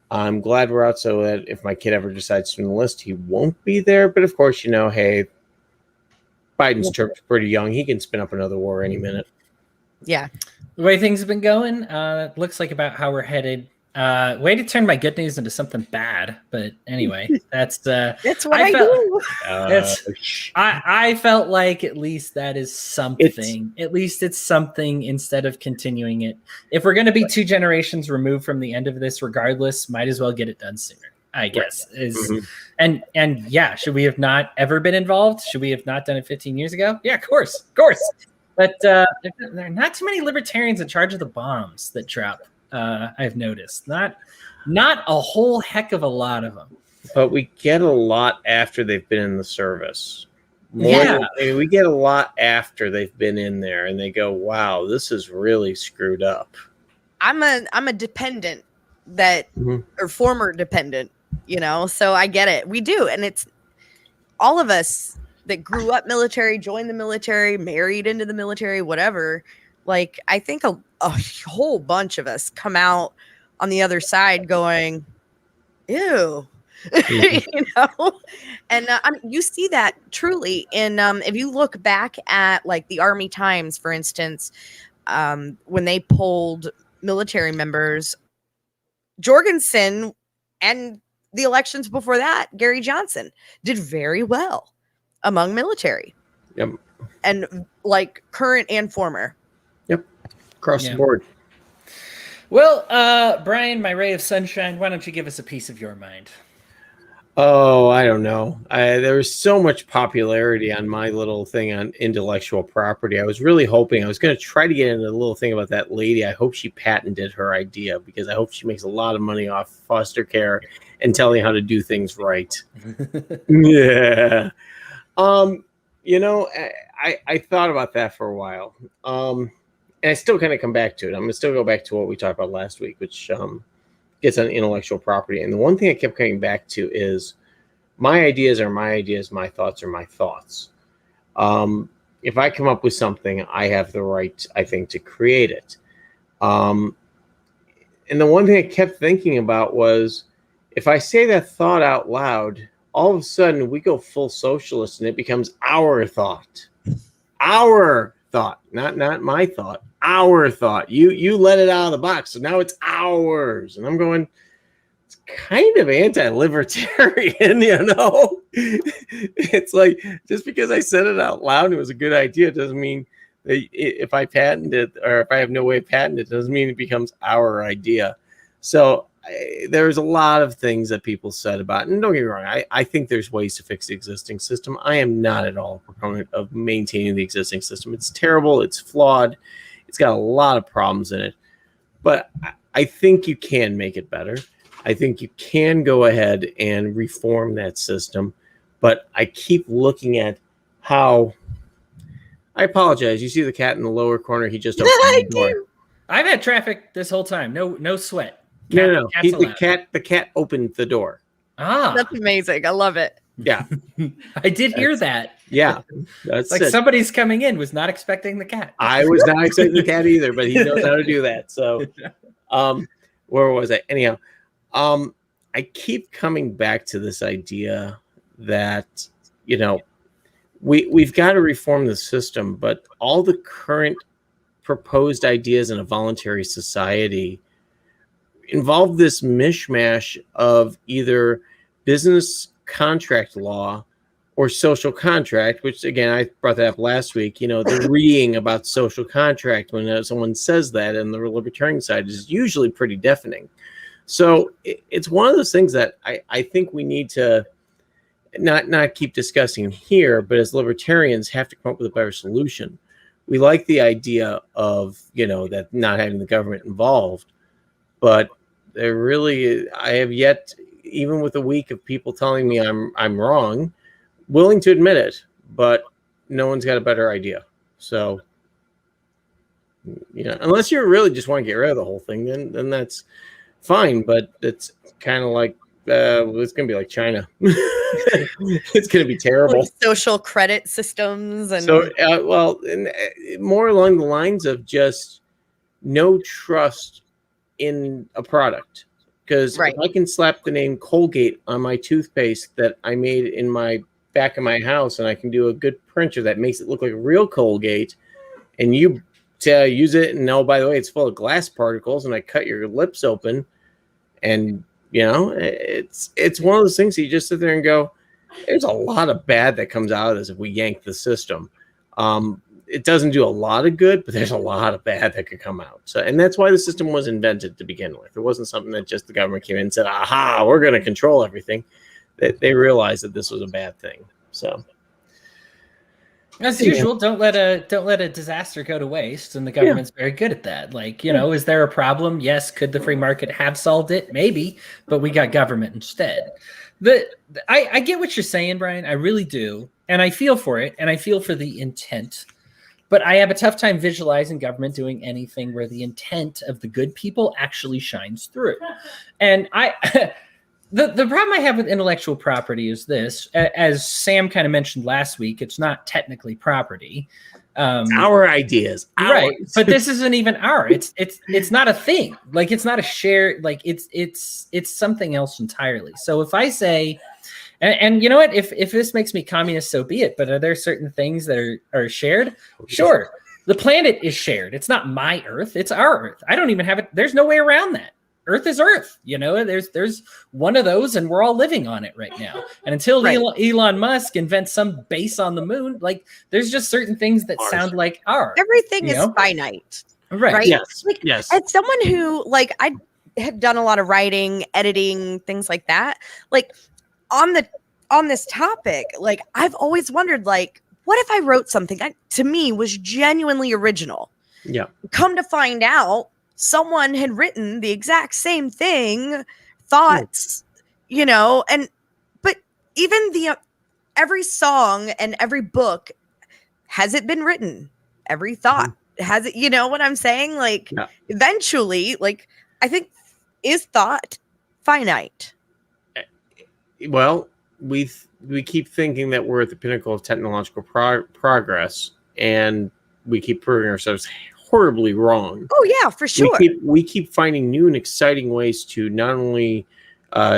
I'm glad we're out so that if my kid ever decides to enlist, he won't be there. But of course, hey, Biden's term's pretty young. He can spin up another war any minute. Yeah. The way things have been going, it looks like about how we're headed Way to turn my good news into something bad, but anyway, that's what I do. I felt like at least that is something. At least it's something instead of continuing it. If we're going to be 2 generations removed from the end of this, regardless, might as well get it done sooner. I guess and yeah, should we have not ever been involved? Should we have not done it 15 years ago? Yeah, of course. But there are not too many libertarians in charge of the bombs that drop. I've noticed not a whole heck of a lot of them. But we get a lot after they've been in the service. We get a lot after they've been in there, and they go, "Wow, this is really screwed up." I'm a dependent or former dependent, so I get it. We do, and it's all of us that grew up military, joined the military, married into the military, whatever. Like, I think a whole bunch of us come out on the other side going, ew, and I mean, you see that truly in, if you look back at like the Army Times, for instance, when they polled military members, Jorgensen and the elections before that, Gary Johnson did very well among military. Yep. And like current and former. Yep. Across the board. Well, Brian, my ray of sunshine, why don't you give us a piece of your mind? Oh, I don't know. There was so much popularity on my little thing on intellectual property. I was really hoping I was going to try to get into a little thing about that lady. I hope she patented her idea because I hope she makes a lot of money off foster care and telling you how to do things right. Yeah. I thought about that for a while. And I still kind of come back to it. I'm going to still go back to what we talked about last week, which gets on intellectual property. And the one thing I kept coming back to is my ideas are my ideas, my thoughts are my thoughts. If I come up with something, I have the right, I think, to create it. And the one thing I kept thinking about was if I say that thought out loud, all of a sudden we go full socialist and it becomes our thought. Our thought, not my thought, our thought. You let it out of the box, so now it's ours. And I'm going, it's kind of anti-libertarian, It's like, just because I said it out loud and it was a good idea doesn't mean that if I patent it or if I have no way of patenting it, doesn't mean it becomes our idea. So there's a lot of things that people said about it. And don't get me wrong, I think there's ways to fix the existing system. I am not at all a proponent of maintaining the existing system. It's terrible. It's flawed. It's got a lot of problems in it. But I think you can make it better. I think you can go ahead and reform that system. But I keep looking at how... I apologize. You see the cat in the lower corner? He just opened the door. I've had traffic this whole time. No sweat. No. The cat opened the door. Ah, that's amazing. I love it. Yeah, I did hear that. Yeah, that's like somebody's coming in. Was not expecting the cat. I was not expecting the cat either, but he knows how to do that. So, where was I? Anyhow, I keep coming back to this idea that we've got to reform the system, but all the current proposed ideas in a voluntary society involve this mishmash of either business contract law or social contract, which again, I brought that up last week. The reading about social contract when someone says that on the libertarian side is usually pretty deafening. So it's one of those things that I think we need to not keep discussing here, but as libertarians have to come up with a better solution. We like the idea of, that not having the government involved, but I have yet, even with a week of people telling me I'm wrong, willing to admit it, but no one's got a better idea. So, unless you really just want to get rid of the whole thing, then that's fine. But it's kind of like, it's going to be like China. It's going to be terrible. Like social credit systems. And so, more along the lines of just no trust in a product. Because if I can slap the name Colgate on my toothpaste that I made in my back of my house, and I can do a good printer that makes it look like a real Colgate, and you use it, and by the way, it's full of glass particles, and I cut your lips open, And it's one of those things you just sit there and go, there's a lot of bad that comes out of this if we yank the system. It doesn't do a lot of good, but there's a lot of bad that could come out. So, and that's why the system was invented to begin with. It wasn't something that just the government came in and said, aha, we're going to control everything. They realized that this was a bad thing. So as usual, don't let a disaster go to waste, and the government's very good at that. Like, is there a problem? Yes. Could the free market have solved it? Maybe, but we got government instead. I get what you're saying, Brian. I really do, and I feel for it, and I feel for the intent. But I have a tough time visualizing government doing anything where the intent of the good people actually shines through. And the problem I have with intellectual property is this, as Sam kind of mentioned last week, it's not technically property. Our ideas. Right. But this isn't even it's not a thing. Like, it's not a share. Like, it's something else entirely. So if I say, and you know what, if this makes me communist, so be it. But are there certain things that are shared? Sure. The planet is shared. It's not my Earth. It's our Earth. I don't even have it. There's no way around that. Earth is Earth. There's one of those, and we're all living on it right now. And until Elon Musk invents some base on the moon, like, there's just certain things that sound like ours. Everything is finite. Right. Yes. Like, yes. As someone who, like, I have done a lot of writing, editing, things like that. Like, on this topic, like, I've always wondered, like, what if I wrote something that to me was genuinely original? Yeah. Come to find out, someone had written the exact same thing, thoughts, but even every song and every book, has it been written? Every thought has it, what I'm saying? Like, eventually, like, I think, is thought finite? Well, we keep thinking that we're at the pinnacle of technological progress, and we keep proving ourselves horribly wrong. Oh yeah, for sure. We keep finding new and exciting ways to not only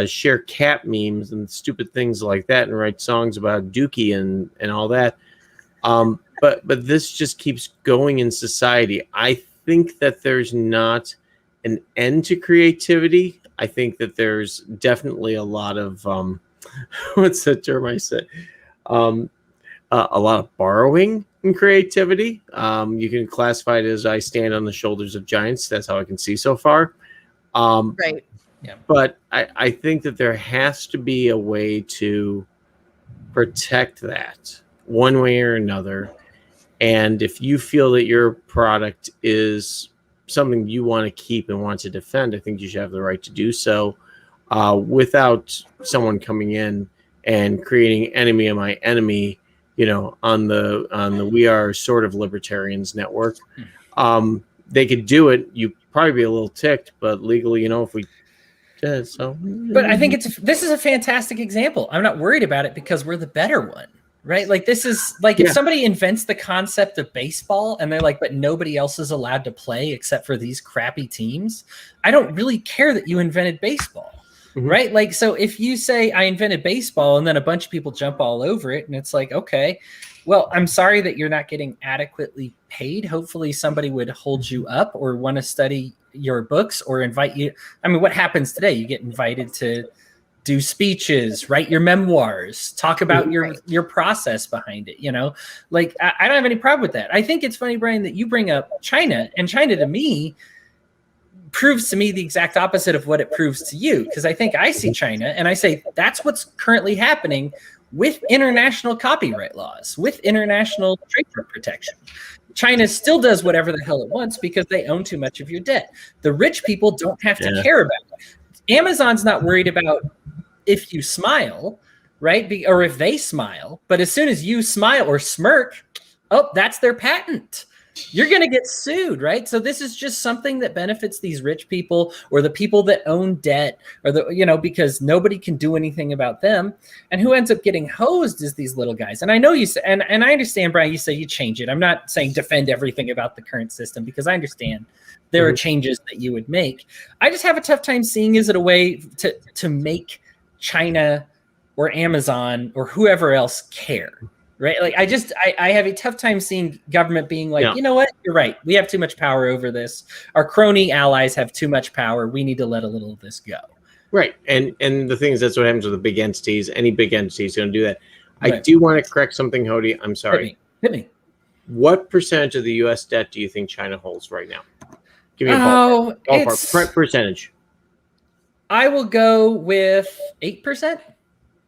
share cat memes and stupid things like that, and write songs about Dookie and all that. But this just keeps going in society. I think that there's not an end to creativity. I think that there's definitely a lot of what's the term I said? A lot of borrowing in creativity. You can classify it as I stand on the shoulders of giants. That's how I can see so far. Right. Yeah. But I think that there has to be a way to protect that one way or another. And if you feel that your product is something you want to keep and want to defend, I think you should have the right to do so, without someone coming in and creating enemy of my enemy, on the We Are Sort of Libertarians network. They could do it. You'd probably be a little ticked, but legally, if we did, so. But I think this is a fantastic example. I'm not worried about it because we're the better one. Right? Like, this is like, if somebody invents the concept of baseball and they're like, but nobody else is allowed to play except for these crappy teams, I don't really care that you invented baseball. Mm-hmm. Right? Like, so if you say I invented baseball and then a bunch of people jump all over it, and it's like, okay, well, I'm sorry that you're not getting adequately paid. Hopefully somebody would hold you up or want to study your books or invite you. I mean, what happens today? You get invited to do speeches, write your memoirs, talk about your process behind it. Like, I don't have any problem with that. I think it's funny, Brian, that you bring up China, and China to me proves to me the exact opposite of what it proves to you. Because I think I see China and I say, that's what's currently happening with international copyright laws, with international trademark protection. China still does whatever the hell it wants because they own too much of your debt. The rich people don't have to care about it. Amazon's not worried about if you smile, right? Or if they smile. But as soon as you smile or smirk, that's their patent. You're going to get sued, right? So this is just something that benefits these rich people or the people that own debt, or because nobody can do anything about them. And who ends up getting hosed is these little guys. And I know you say, and I understand, Brian, you say you change it. I'm not saying defend everything about the current system, because I understand there are changes that you would make. I just have a tough time seeing, is it a way to make China or Amazon or whoever else care, right? Like I have a tough time seeing government being like, Yeah. you know what, you're right. We have too much power over this. Our crony allies have too much power. We need to let a little of this go. Right. And the thing is, that's what happens with the big entities. Any big entity is going to do that. I Right. do want to correct something, Hodey. I'm sorry. Hit me. What percentage of the U.S. debt do you think China holds right now? Give me a Oh, ballpark percentage. I will go with 8%.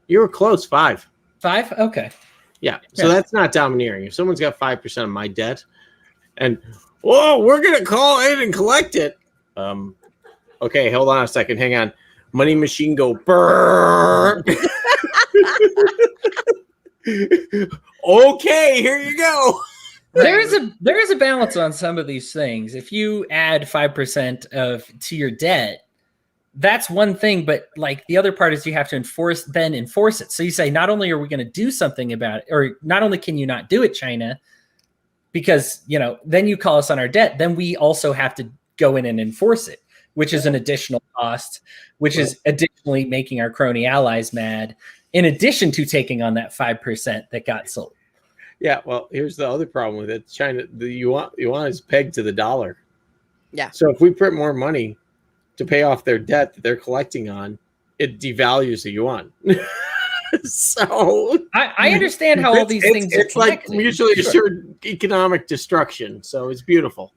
You were close, 5. 5? Okay. Yeah. So Yeah. that's not domineering. If someone's got 5% of my debt, and we're gonna call in and collect it. Okay, hold on a second. Hang on. Money machine go brrr. Okay, here you go. There is a balance on some of these things. If you add 5% to your debt, that's one thing, but like the other part is you have to enforce it. So you say, not only are we going to do something about it, or not only can you not do it, China, because then you call us on our debt, then we also have to go in and enforce it, which is an additional cost, which is additionally making our crony allies mad, in addition to taking on that 5% that got sold. Yeah, well, here's the other problem with it. China, the yuan is pegged to the dollar. Yeah. So if we print more money to pay off their debt that they're collecting on, it devalues the yuan. So I understand how all these things it's are like connected. mutually assured economic destruction. So it's beautiful.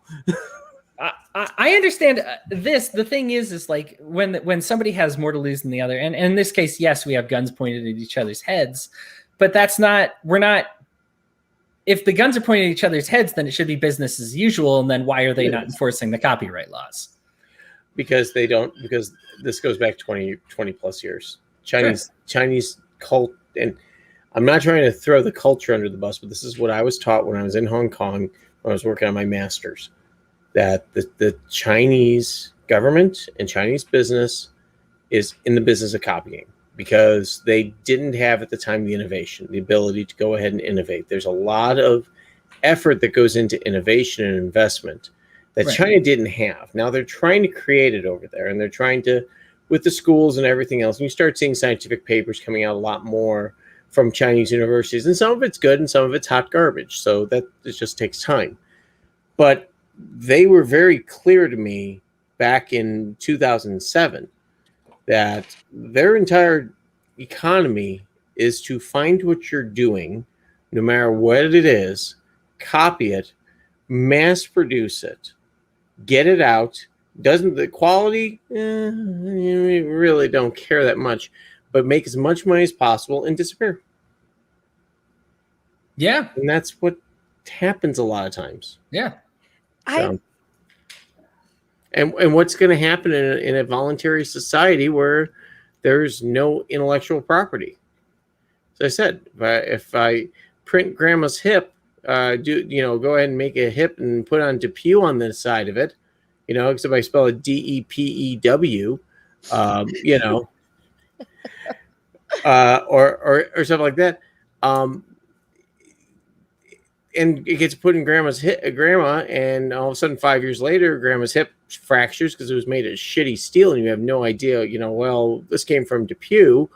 I understand this. The thing is like when somebody has more to lose than the other, and in this case, yes, we have guns pointed at each other's heads, but we're not. If the guns are pointed at each other's heads, then it should be business as usual. And then why are they not enforcing the copyright laws? Because they don't. Because this goes back 20 plus years. Chinese cult, and I'm not trying to throw the culture under the bus, but this is what I was taught when I was in Hong Kong when I was working on my master's. That the Chinese government and Chinese business is in the business of copying, because they didn't have at the time the innovation, the ability to go ahead and innovate. There's a lot of effort that goes into innovation and investment that China didn't have. Now they're trying to create it over there, and they're trying to, with the schools and everything else. And you start seeing scientific papers coming out a lot more from Chinese universities, and some of it's good and some of it's hot garbage. So that it just takes time. But they were very clear to me back in 2007 that their entire economy is to find what you're doing, no matter what it is, copy it, mass produce it, get it out. Doesn't the quality, we really don't care that much, but make as much money as possible and disappear. Yeah. And that's what happens a lot of times. Yeah. So, and what's going to happen in a voluntary society where there's no intellectual property? So I said, if I print grandma's hip, go ahead and make a hip and put on Depew on the side of it, except I spell it DEPEW, or something like that. And it gets put in grandma's grandma, and all of a sudden 5 years later, grandma's hip fractures because it was made of shitty steel, and you have no idea, well, this came from Depew,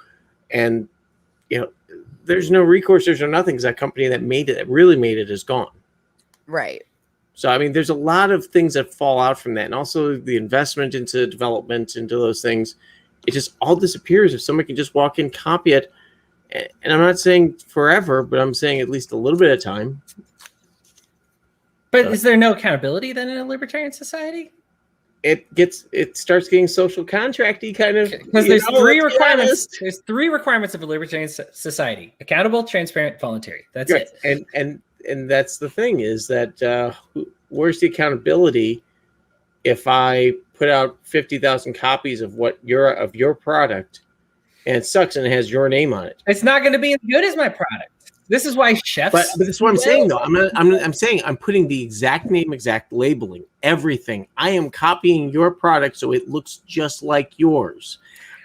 and there's no recourse, there's no nothing, because that company that really made it is gone. Right. So I mean, there's a lot of things that fall out from that, and also the investment into development, into those things, it just all disappears if somebody can just walk in, copy it. And I'm not saying forever, but I'm saying at least a little bit of time. But is there no accountability then in a libertarian society? It starts getting social contracty kind of, because there's three requirements. There's 3 requirements of a libertarian society: accountable, transparent, voluntary. That's it. And that's the thing, is that where's the accountability if I put out 50,000 copies of your product and it sucks and it has your name on it? It's not going to be as good as my product. This is why chefs. But that's what I'm saying, though. I'm saying I'm putting the exact name, exact labeling, everything. I am copying your product so it looks just like yours.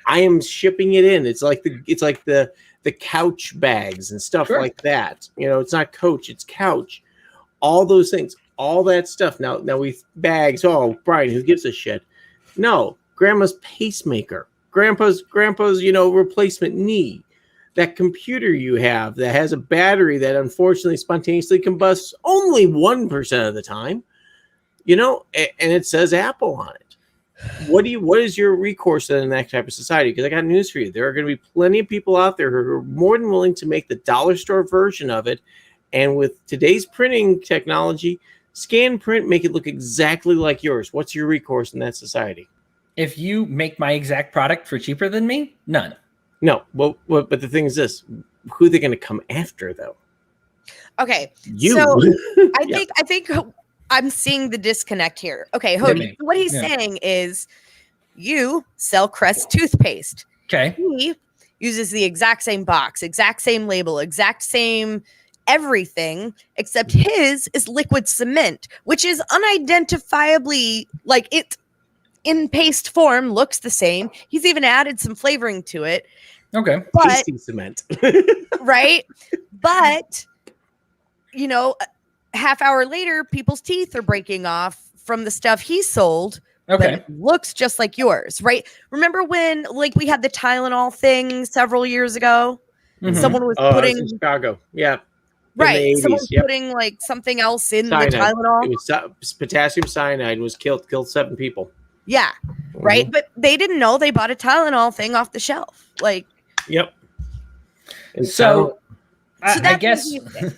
I am shipping it in. It's like the couch bags and stuff like that. It's not Coach, it's couch. All those things, all that stuff. Now we bags. Oh, Brian, who gives a shit? No, grandma's pacemaker, grandpa's replacement knee. that computer you have that has a battery that unfortunately spontaneously combusts only 1% of the time, you know, and it says Apple on it. What is your recourse in that type of society? Because I got news for you. There are going to be plenty of people out there who are more than willing to make the dollar store version of it. And with today's printing technology, scan, print, make it look exactly like yours. What's your recourse in that society? If you make my exact product for cheaper than me, none. No. Well, but the thing is this: who are they going to come after, though? Okay. You. So Yeah. I think I'm seeing the disconnect here. Okay, Hodey, what he's saying is you sell Crest toothpaste. Okay. He uses the exact same box, exact same label, exact same everything, except his is liquid cement, which is unidentifiably, like, it in paste form looks the same. He's even added some flavoring to it. Okay. But Pasting cement. right? But you know, half hour later, people's teeth are breaking off from the stuff he sold. Okay. That looks just like yours, right? Remember when, like, we had the Tylenol thing several years ago? Mhm. Someone was Oh, I was putting in Chicago. Yeah. right. the Someone 80s, was yep. putting like something else in Cyanide. the Tylenol. It was potassium cyanide was killed 7 people. Yeah, right. But they didn't know they bought a Tylenol thing off the shelf. Like, Yep. And So I that's guess what he said.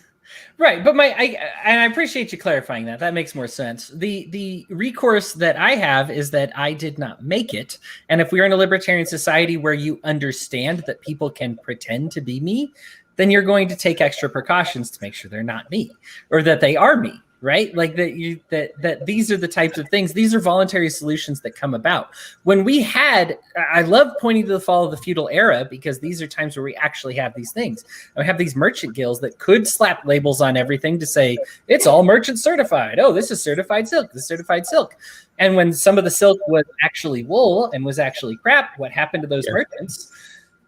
right, but I appreciate you clarifying that. That makes more sense. The recourse that I have is that I did not make it, and if we are in a libertarian society where you understand that people can pretend to be me, then you're going to take extra precautions to make sure they're not me or that they are me. Right? Like that these are the types of things. These are voluntary solutions that come about. When we had, I love pointing to the fall of the feudal era because these are times where we actually have these things. And we have these merchant guilds that could slap labels on everything to say, it's all merchant certified. Oh, this is certified silk. This is certified silk. And when some of the silk was actually wool and was actually crap, what happened to those merchants?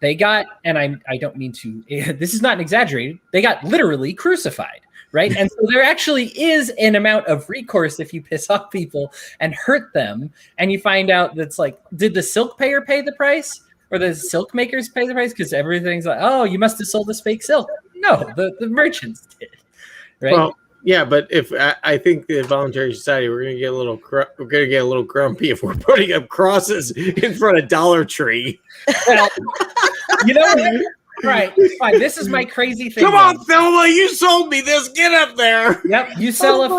They got, and I don't mean to, this is not exaggerated, they got literally crucified. Right. And so there actually is an amount of recourse if you piss off people and hurt them. And you find out that's like, did the silk payer pay the price or the silk makers pay the price? Because everything's like, oh, you must have sold us fake silk. No, the merchants did. Right. Well, yeah, but if I think the voluntary society, we're gonna get a little grumpy if we're putting up crosses in front of Dollar Tree. Well, you know what? Right, fine. This is my crazy thing. Come on, Thelma, you sold me this. Get up there. Yep, you sell a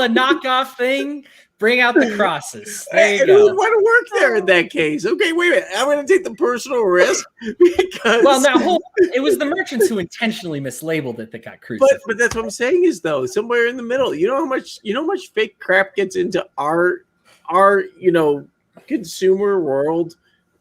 knockoff thing. Bring out the crosses. There you And go. who would want to work there in that case? Okay, wait a minute. I'm going to take the personal risk because. Well, now it was the merchants who intentionally mislabeled it that got crucified. But that's what I'm saying is though somewhere in the middle. You know how much fake crap gets into our consumer world.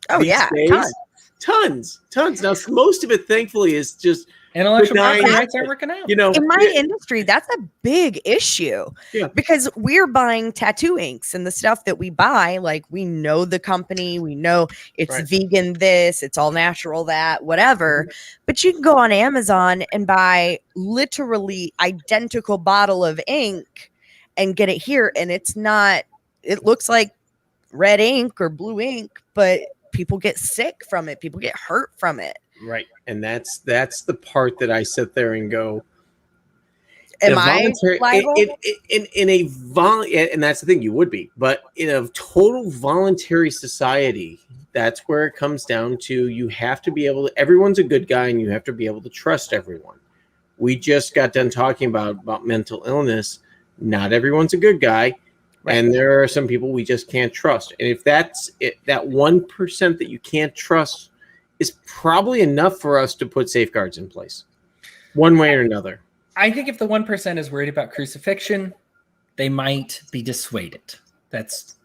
Oh these yeah, days? Tons. Now most of it, thankfully, is just Intellectual property benign, rights aren't working out. in my industry, that's a big issue. Yeah. Because we're buying tattoo inks and the stuff that we buy, like, we know the company, we know it's vegan this, it's all natural that, whatever. But you can go on Amazon and buy literally identical bottle of ink and get it here, and it's not, it looks like red ink or blue ink, but people get sick from it, people get hurt from it. right. And that's the part that I sit there and go, Am I liable? and that's the thing, you would be, but in a total voluntary society, that's where it comes down to. You have to be able to, everyone's a good guy and you have to be able to trust everyone. We just got done talking about mental illness. Not everyone's a good guy. Right. And there are some people we just can't trust. And if that's it, that 1% that you can't trust is probably enough for us to put safeguards in place one way or another. I think if the 1% is worried about crucifixion, they might be dissuaded. That's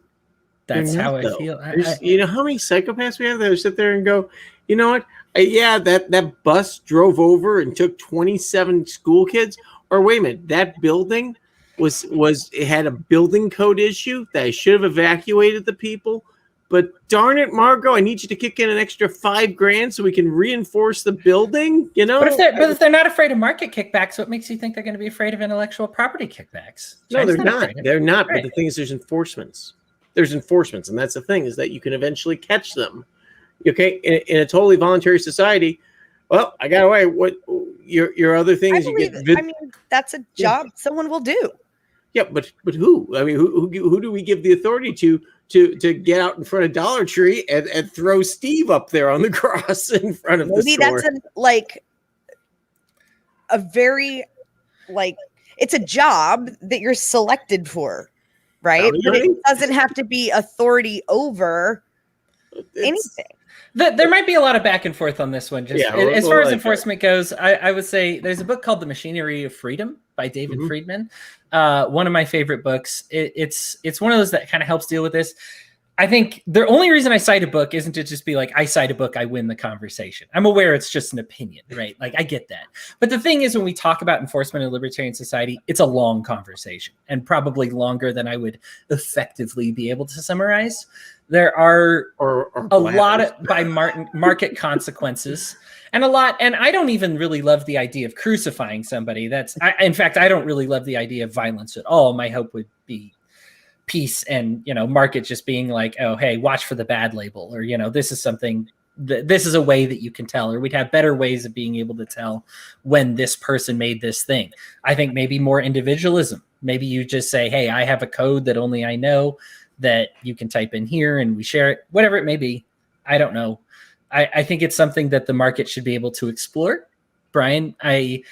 how I feel. You know how many psychopaths we have that sit there and go, you know what? Yeah, that bus drove over and took 27 school kids. Or wait a minute, that building it had a building code issue that I should have evacuated the people. But darn it, Margot, I need you to kick in an extra $5,000 so we can reinforce the building. You know, but if they're not afraid of market kickbacks, what makes you think they're going to be afraid of intellectual property kickbacks? No, they're not. They're not. Right. But the thing is, there's enforcements. And that's the thing, is that you can eventually catch them. Okay, in a totally voluntary society, Well, I got away. What your other thing I is you believe. get I mean, that's a job someone will do. yeah, but who? I mean, who do we give the authority to get out in front of Dollar Tree and throw Steve up there on the cross in front of the Maybe store? that's a very it's a job that you're selected for, right? Bounty But it hunting? doesn't have to be authority over anything. There might be a lot of back and forth on this one. Just Yeah, as far as like enforcement goes, I would say there's a book called The Machinery of Freedom by David Friedman. One of my favorite books. It's one of those that kind of helps deal with this. I think the only reason I cite a book isn't to just be like, I cite a book, I win the conversation. I'm aware it's just an opinion, right? Like, I get that. But the thing is, when we talk about enforcement in a libertarian society, it's a long conversation and probably longer than I would effectively be able to summarize. There are a lot of by market consequences and a lot. And I don't even really love the idea of crucifying somebody. In fact, I don't really love the idea of violence at all. My hope would be peace and, market just being like, oh, hey, watch for the bad label, or, this is something this is a way that you can tell, or we'd have better ways of being able to tell when this person made this thing. I think maybe more individualism. Maybe you just say, hey, I have a code that only I know that you can type in here and we share it, whatever it may be. I don't know. I think it's something that the market should be able to explore. Brian, I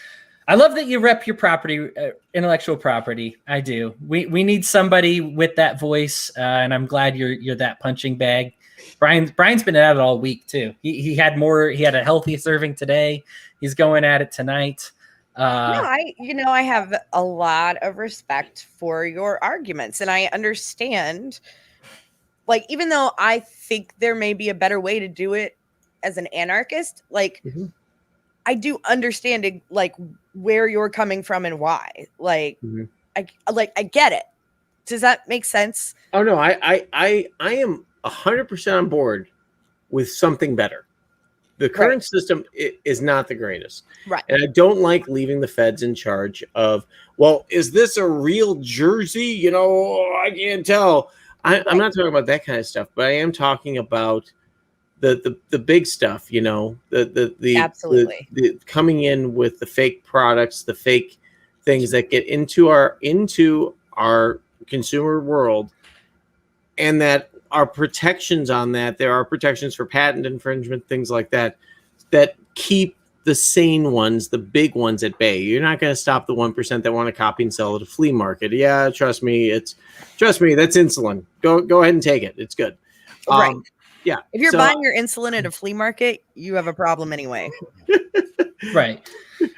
love that you rep your property, intellectual property. I do. We need somebody with that voice, and I'm glad you're that punching bag. Brian's been at it all week too. He had a healthy serving today. He's going at it tonight. I have a lot of respect for your arguments, and I understand. Like, even though I think there may be a better way to do it as an anarchist, I do understand where you're coming from and why. I get it. Does that make sense? Oh no, I am 100% on board with something better. The current system is not the greatest. Right. And I don't like leaving the feds in charge of, well, is this a real jersey? I can't tell. I'm not talking about that kind of stuff, but I am talking about the big stuff, Absolutely. the coming in with the fake products, the fake things that get into our consumer world, and that are protections on that. There are protections for patent infringement, things like that keep the sane ones, the big ones at bay. You're not going to stop the 1% that want to copy and sell at a flea market. Yeah, trust me, that's insulin. Go ahead and take it. It's good. Right. Yeah. If you're buying your insulin at a flea market, you have a problem anyway. Right.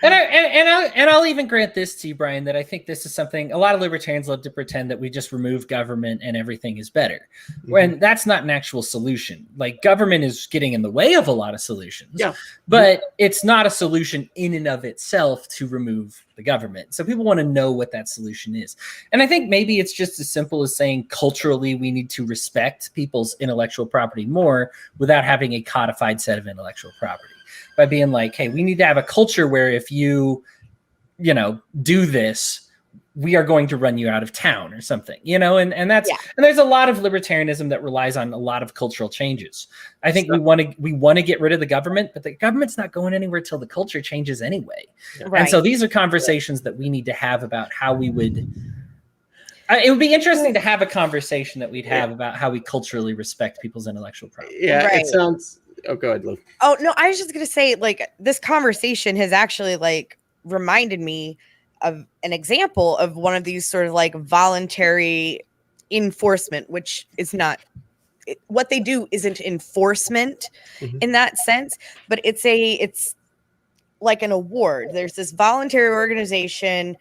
And I'll even grant this to you, Brian, that I think this is something a lot of libertarians love to pretend that we just remove government and everything is better. When that's not an actual solution. Like, government is getting in the way of a lot of solutions. Yeah. But it's not a solution in and of itself to remove the government. So people want to know what that solution is. And I think maybe it's just as simple as saying culturally we need to respect people's intellectual property more without having a codified set of intellectual property. By being like, hey, we need to have a culture where if you do this, we are going to run you out of town or something, and that's, and there's a lot of libertarianism that relies on a lot of cultural changes. I think we want to get rid of the government, but the government's not going anywhere till the culture changes anyway. Right. And so these are conversations that we need to have about how we would, it would be interesting to have a conversation that we'd have about how we culturally respect people's intellectual property. Yeah. Right. It sounds, oh, go ahead, Lou. Oh, no, I was just going to say, this conversation has actually, reminded me of an example of one of these sort of, voluntary enforcement, which is not, what they do isn't enforcement in that sense, but it's like an award. There's this voluntary organization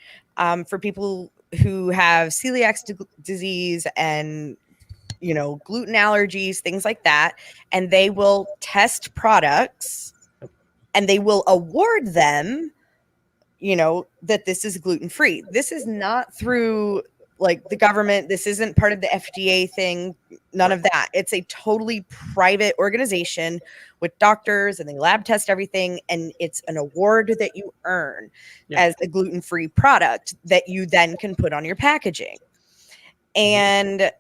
for people who have celiac disease and gluten allergies, things like that. And they will test products and they will award them, that this is gluten-free. This is not through the government. This isn't part of the FDA thing. None of that. It's a totally private organization with doctors, and they lab test everything. And it's an award that you earn as a gluten-free product that you then can put on your packaging. And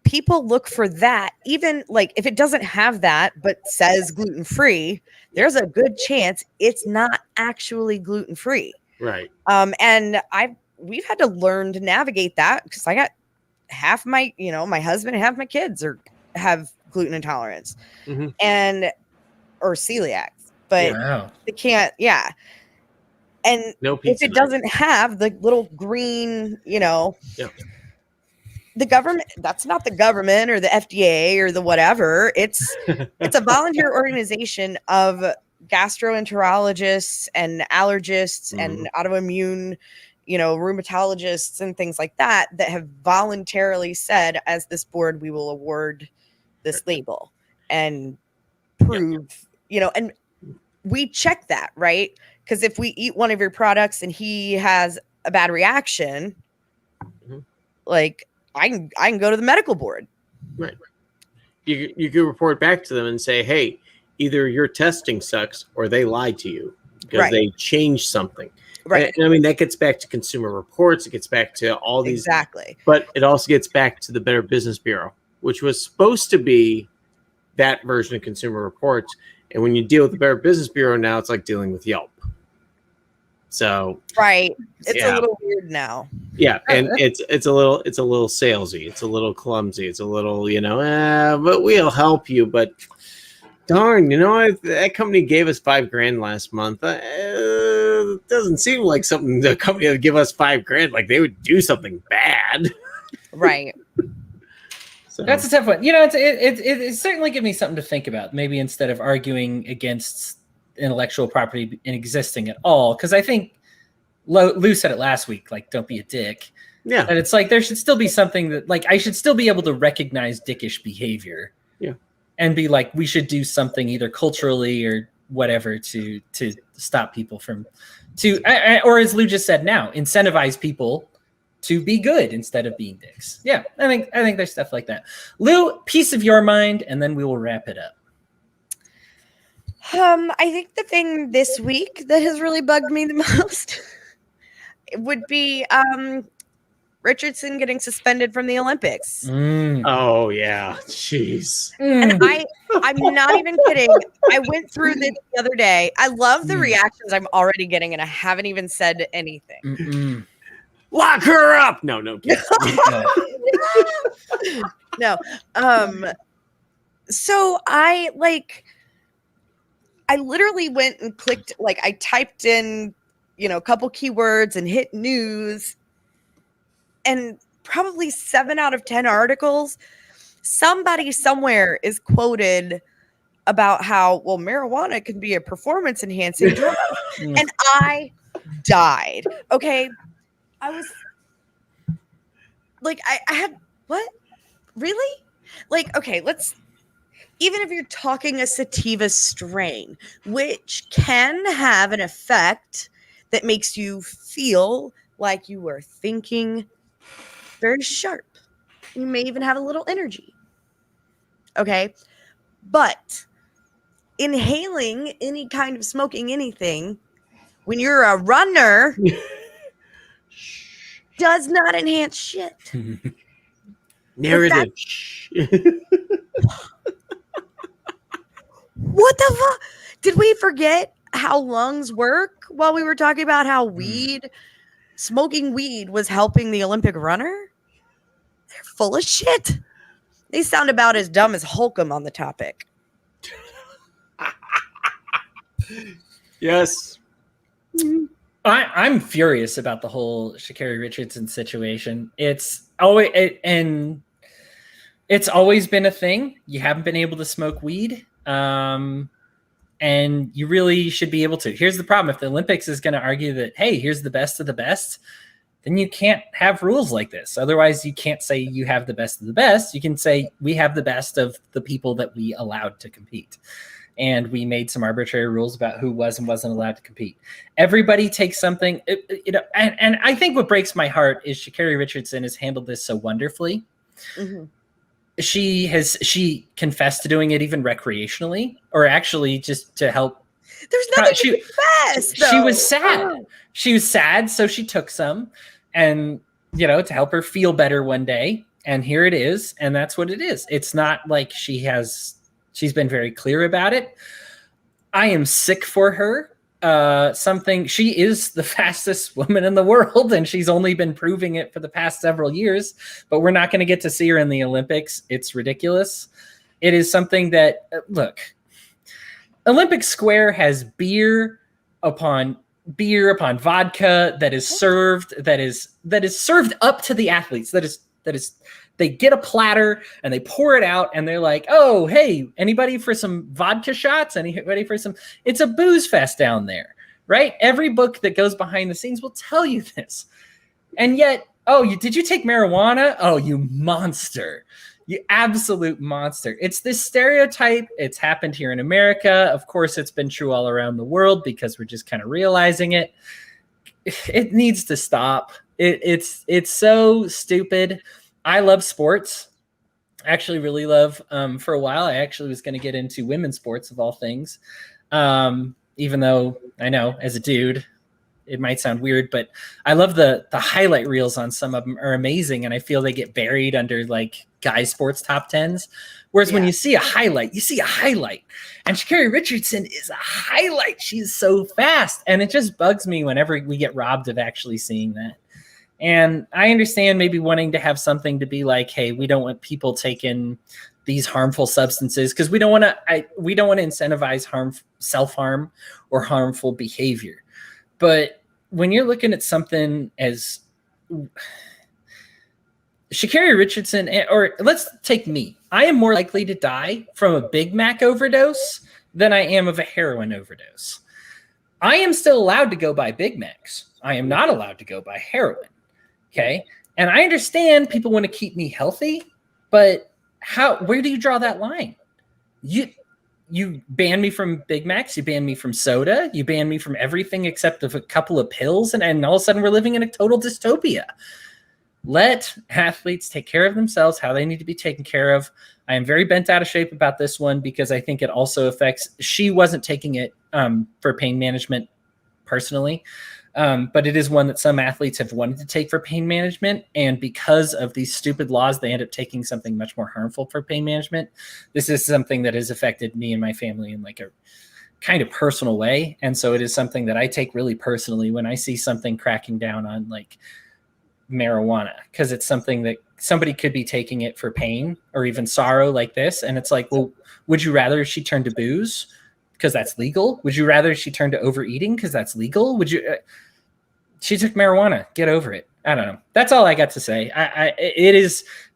people look for that, even like if it doesn't have that but says gluten-free, there's a good chance it's not actually gluten-free. Right. And we've had to learn to navigate that because I got half my, my husband and half my kids have gluten intolerance and or celiac, but they can't. Yeah. And no pizza if it doesn't have the little green, the government, that's not the government or the FDA or the whatever. It's a volunteer organization of gastroenterologists and allergists and autoimmune, rheumatologists and things like that have voluntarily said, as this board, we will award this label and prove, and we check that, right? Because if we eat one of your products and he has a bad reaction, like I can go to the medical board. Right. You can report back to them and say, hey, either your testing sucks or they lied to you because they changed something. Right. And I mean, that gets back to Consumer Reports. It gets back to all these. Exactly. But it also gets back to the Better Business Bureau, which was supposed to be that version of Consumer Reports. And when you deal with the Better Business Bureau now, it's like dealing with Yelp. So it's a little weird now. Yeah, and it's a little salesy. It's a little clumsy. It's a little, but we'll help you. But darn, that company gave us $5,000 last month. It doesn't seem like something the company would give us $5,000. Like they would do something bad, right? So. That's a tough one. It certainly gives me something to think about. Maybe instead of arguing against intellectual property in existing at all, because I think Lou said it last week, like, don't be a dick. Yeah. And it's like there should still be something that, like, I should still be able to recognize dickish behavior. Yeah. And be like, we should do something either culturally or whatever to stop people from or as Lou just said now, incentivize people to be good instead of being dicks. Yeah, I think there's stuff like that. Lou, piece of your mind, and then we will wrap it up. I think the thing this week that has really bugged me the most would be Richardson getting suspended from the Olympics. Oh yeah, jeez. And I'm not even kidding. I went through this the other day. I love the reactions I'm already getting, and I haven't even said anything. Lock her up. No. No. So I literally went and clicked, I typed in, a couple keywords and hit news, and probably 7 out of 10 articles, somebody somewhere is quoted about how, well, marijuana can be a performance enhancing drug. And I died. Okay. I was like, I had, what? Really? Okay, even if you're talking a sativa strain, which can have an effect that makes you feel like you are thinking very sharp. You may even have a little energy. Okay. But inhaling any kind of smoking anything when you're a runner does not enhance shit. Narrative. What the fuck? Did we forget how lungs work while we were talking about how smoking weed was helping the Olympic runner? They're full of shit. They sound about as dumb as Holcomb on the topic. Yes. I'm furious about the whole Sha'Carri Richardson situation. It's always been a thing. You haven't been able to smoke weed. And you really should be able to. Here's the problem. If the Olympics is going to argue that, hey, here's the best of the best, then you can't have rules like this. Otherwise, you can't say you have the best of the best. You can say we have the best of the people that we allowed to compete. And we made some arbitrary rules about who was and wasn't allowed to compete. Everybody takes something, and I think what breaks my heart is Sha'Carri Richardson has handled this so wonderfully. Mm-hmm. She confessed to doing it even recreationally, or actually just to help. There's nothing to confess. She was sad. She was sad, so she took some, and to help her feel better one day. And here it is, and that's what it is. It's not like she's been very clear about it. I am sick for her. She is the fastest woman in the world, and she's only been proving it for the past several years, but we're not going to get to see her in the Olympics. It's ridiculous. It is something that, look, Olympic Square has beer upon vodka that is served up to the athletes. That is they get a platter and they pour it out and they're like, oh, hey, anybody for some vodka shots? Anybody for some? It's a booze fest down there, right? Every book that goes behind the scenes will tell you this. And yet, did you take marijuana? Oh, you monster. You absolute monster. It's this stereotype. It's happened here in America. Of course, it's been true all around the world because we're just kind of realizing it. It needs to stop. It's so stupid. I love sports. I actually really love, for a while, I actually was going to get into women's sports of all things. Even though I know as a dude, it might sound weird, but I love the highlight reels on some of them are amazing. And I feel they get buried under like guy sports top 10s. Whereas when you see a highlight, you see a highlight. And Sha'Carri Richardson is a highlight. She's so fast. And it just bugs me whenever we get robbed of actually seeing that. And I understand maybe wanting to have something to be like, hey, we don't want people taking these harmful substances because we don't want to incentivize self-harm or harmful behavior. But when you're looking at something as Sha'Carri Richardson, or let's take me, I am more likely to die from a Big Mac overdose than I am of a heroin overdose. I am still allowed to go buy Big Macs. I am not allowed to go buy heroin. Okay. And I understand people want to keep me healthy, but where do you draw that line? You ban me from Big Macs, you ban me from soda, you ban me from everything except of a couple of pills, and all of a sudden we're living in a total dystopia. Let athletes take care of themselves how they need to be taken care of. I am very bent out of shape about this one because I think it also affects, she wasn't taking it for pain management personally. But it is one that some athletes have wanted to take for pain management. And because of these stupid laws, they end up taking something much more harmful for pain management. This is something that has affected me and my family in like a kind of personal way. And so it is something that I take really personally when I see something cracking down on like marijuana, because it's something that somebody could be taking it for pain or even sorrow like this. And it's like, well, would you rather she turn to booze because that's legal? Would you rather she turn to overeating because that's legal? Would you... She took marijuana. Get over it. I don't know. That's all I got to say.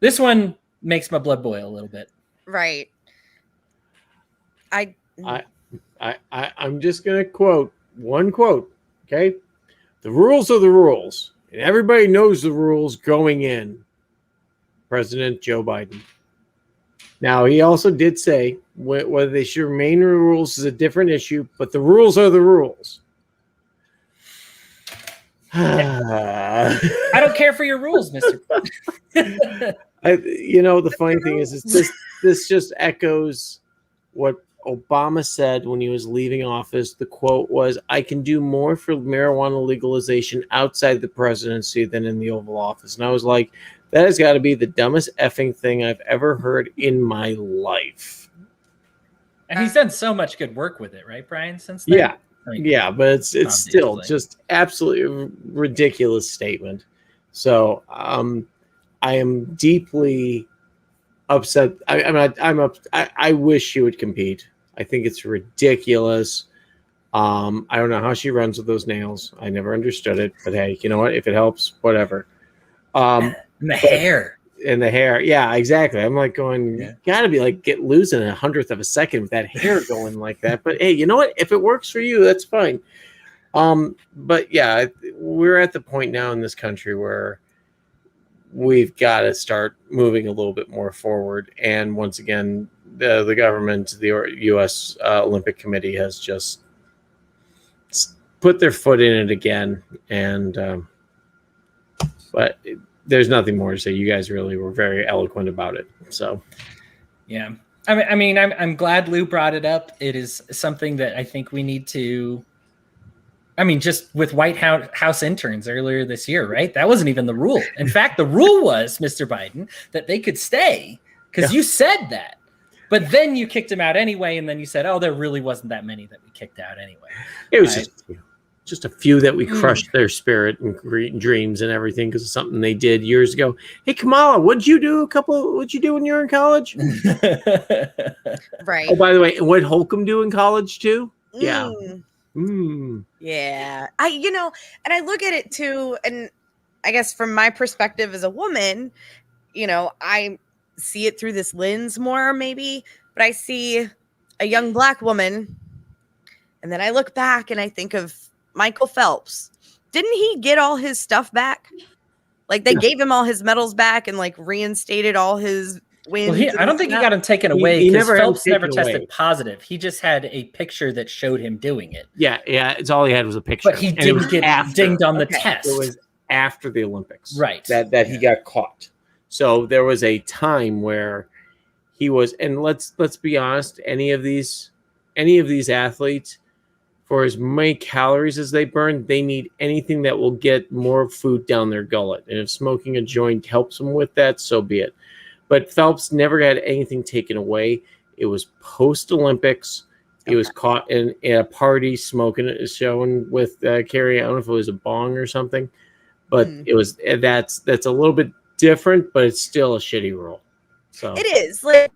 This one makes my blood boil a little bit. Right. I'm just going to quote one quote. Okay. The rules are the rules, and everybody knows the rules going in. President Joe Biden. Now, he also did say whether they should remain the rules is a different issue, but the rules are the rules. I don't care for your rules, Mr. The funny thing is this just echoes what Obama said when he was leaving office. The quote was, "I can do more for marijuana legalization outside the presidency than in the Oval Office." And I was like, that has got to be the dumbest effing thing I've ever heard in my life. And he's done so much good work with it, right, Brian, since then? Yeah. Yeah, but it's still just absolutely ridiculous statement. So I am deeply upset. I wish she would compete. I think it's ridiculous. I don't know how she runs with those nails. I never understood it, but hey, you know what? If it helps, whatever. And the hair. And the hair, yeah, exactly. I'm like going, gotta be like losing 1/100th of a second with that hair going like that. But hey, you know what? If it works for you, that's fine. But yeah, we're at the point now in this country where we've got to start moving a little bit more forward. And once again, the government, the U.S. Olympic Committee has just put their foot in it again. And but there's nothing more to say. You guys really were very eloquent about it. So, yeah. I mean, I'm glad Lou brought it up. It is something that I think we need to I mean, just with White House interns earlier this year, right? That wasn't even the rule. In fact, the rule was, Mr. Biden, that they could stay because you said that. But then you kicked him out anyway, and then you said, oh, there really wasn't that many that we kicked out anyway. It was just a few that we crushed their spirit and dreams and everything because of something they did years ago. Hey, Kamala, what'd you do when you were in college? Right. Oh, by the way, and what Holcomb do in college too? Yeah. Yeah. And I look at it too, and I guess from my perspective as a woman, I see it through this lens more maybe, but I see a young Black woman, and then I look back and I think of Michael Phelps. Didn't he get all his stuff back? Like they gave him all his medals back and like reinstated all his wins. Well, I don't think he got him taken away because Phelps never tested positive. He just had a picture that showed him doing it. Yeah. It's all he had was a picture. But he didn't get dinged on the test. It was after the Olympics, right? That he got caught. So there was a time where he was, and let's be honest, any of these athletes, for as many calories as they burn, they need anything that will get more food down their gullet. And if smoking a joint helps them with that, so be it. But Phelps never had anything taken away. It was post-Olympics. He was caught in a party smoking a showing with Carrie. I don't know if it was a bong or something, but it was that's a little bit different, but it's still a shitty rule. So it is like,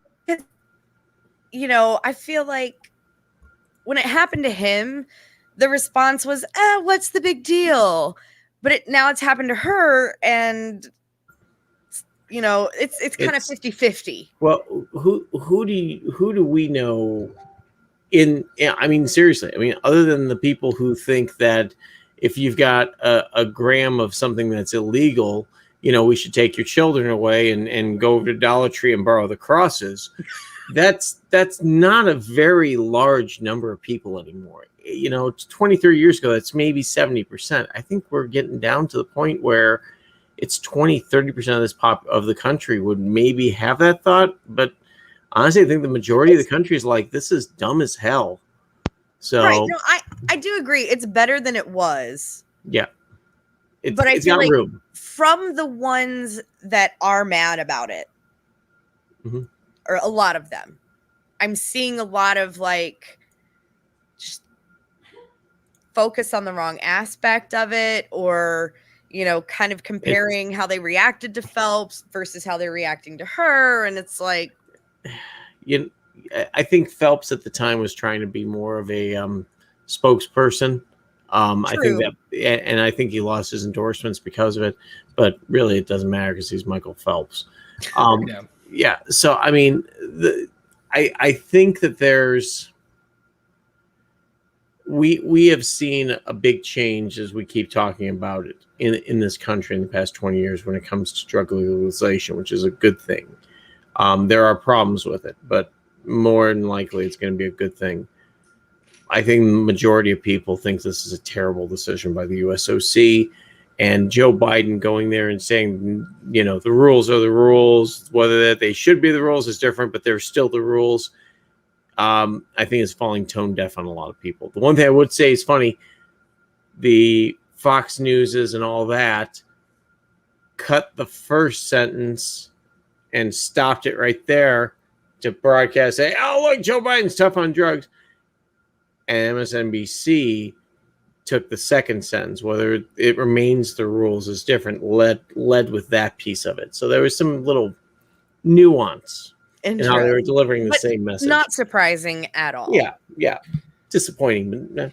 I feel like when it happened to him, the response was, what's the big deal? But now it's happened to her, and it's kind of 50-50. Well, who do we know seriously, other than the people who think that if you've got a gram of something that's illegal, we should take your children away and go over to Dollar Tree and borrow the crosses. That's not a very large number of people anymore. 20, 30 years ago, that's maybe 70%. I think we're getting down to the point where it's 20, 30% of the country would maybe have that thought. But honestly, I think the majority of the country is like, this is dumb as hell. So right. No, I do agree. It's better than it was. Yeah. But I feel like room. From the ones that are mad about it, or a lot of them, I'm seeing a lot of like just focus on the wrong aspect of it, or kind of comparing how they reacted to Phelps versus how they're reacting to her, and it's like, I think Phelps at the time was trying to be more of a spokesperson. I think that, and I think he lost his endorsements because of it, but really it doesn't matter because he's Michael Phelps. Yeah. So, I think that we have seen a big change as we keep talking about it in this country in the past 20 years when it comes to drug legalization, which is a good thing. There are problems with it, but more than likely it's going to be a good thing. I think the majority of people think this is a terrible decision by the USOC, and Joe Biden going there and saying, the rules are the rules, whether that they should be the rules is different, but they're still the rules. I think it's falling tone deaf on a lot of people. The one thing I would say is funny, the Fox Newses and all that cut the first sentence and stopped it right there to broadcast, say, oh, look, Joe Biden's tough on drugs. And MSNBC took the second sentence, whether it remains the rules is different, led with that piece of it. So there was some little nuance in how they were delivering the same message. Not surprising at all. Yeah. Disappointing, but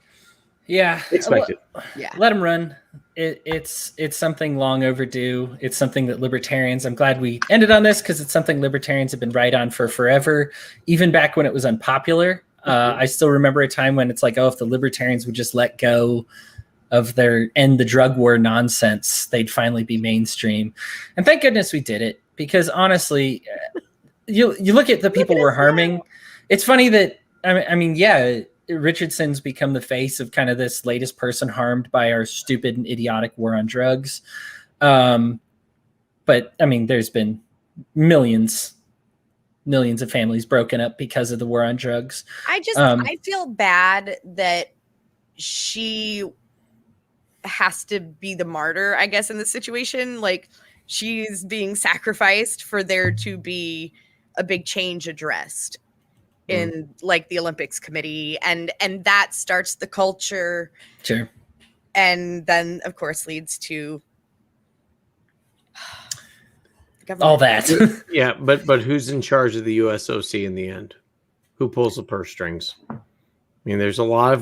expected. Yeah. Let them run. It's something long overdue. It's something that libertarians, I'm glad we ended on this because it's something libertarians have been right on for forever, even back when it was unpopular. I still remember a time when it's like, oh, if the libertarians would just let go of their end the drug war nonsense, they'd finally be mainstream. And thank goodness we did it, because honestly, you look at the people we're harming. It's funny that, Richardson's become the face of kind of this latest person harmed by our stupid and idiotic war on drugs. But there's been millions of families broken up because of the war on drugs. I feel bad that she has to be the martyr, I guess, in this situation. Like, she's being sacrificed for there to be a big change addressed in like the Olympics committee, and that starts the culture. Sure. And then of course leads to all that. Yeah, but who's in charge of the USOC in the end? Who pulls the purse strings? I mean, there's a lot of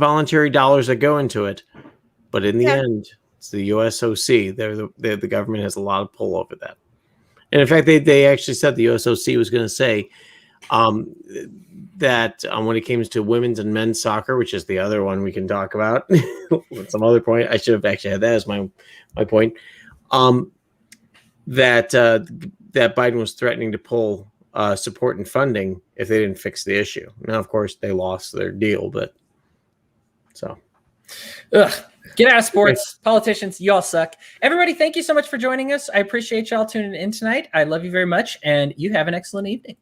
voluntary dollars that go into it, but in the end, it's the USOC. They're the government has a lot of pull over that. And in fact, they actually said the USOC was going to say that when it comes to women's and men's soccer, which is the other one we can talk about at some other point. I should have actually had that as my point. That Biden was threatening to pull support and funding if they didn't fix the issue. Now, of course, they lost their deal, but so. Ugh. Get out of sports. Politicians, y'all suck. Everybody, thank you so much for joining us. I appreciate y'all tuning in tonight. I love you very much, and you have an excellent evening.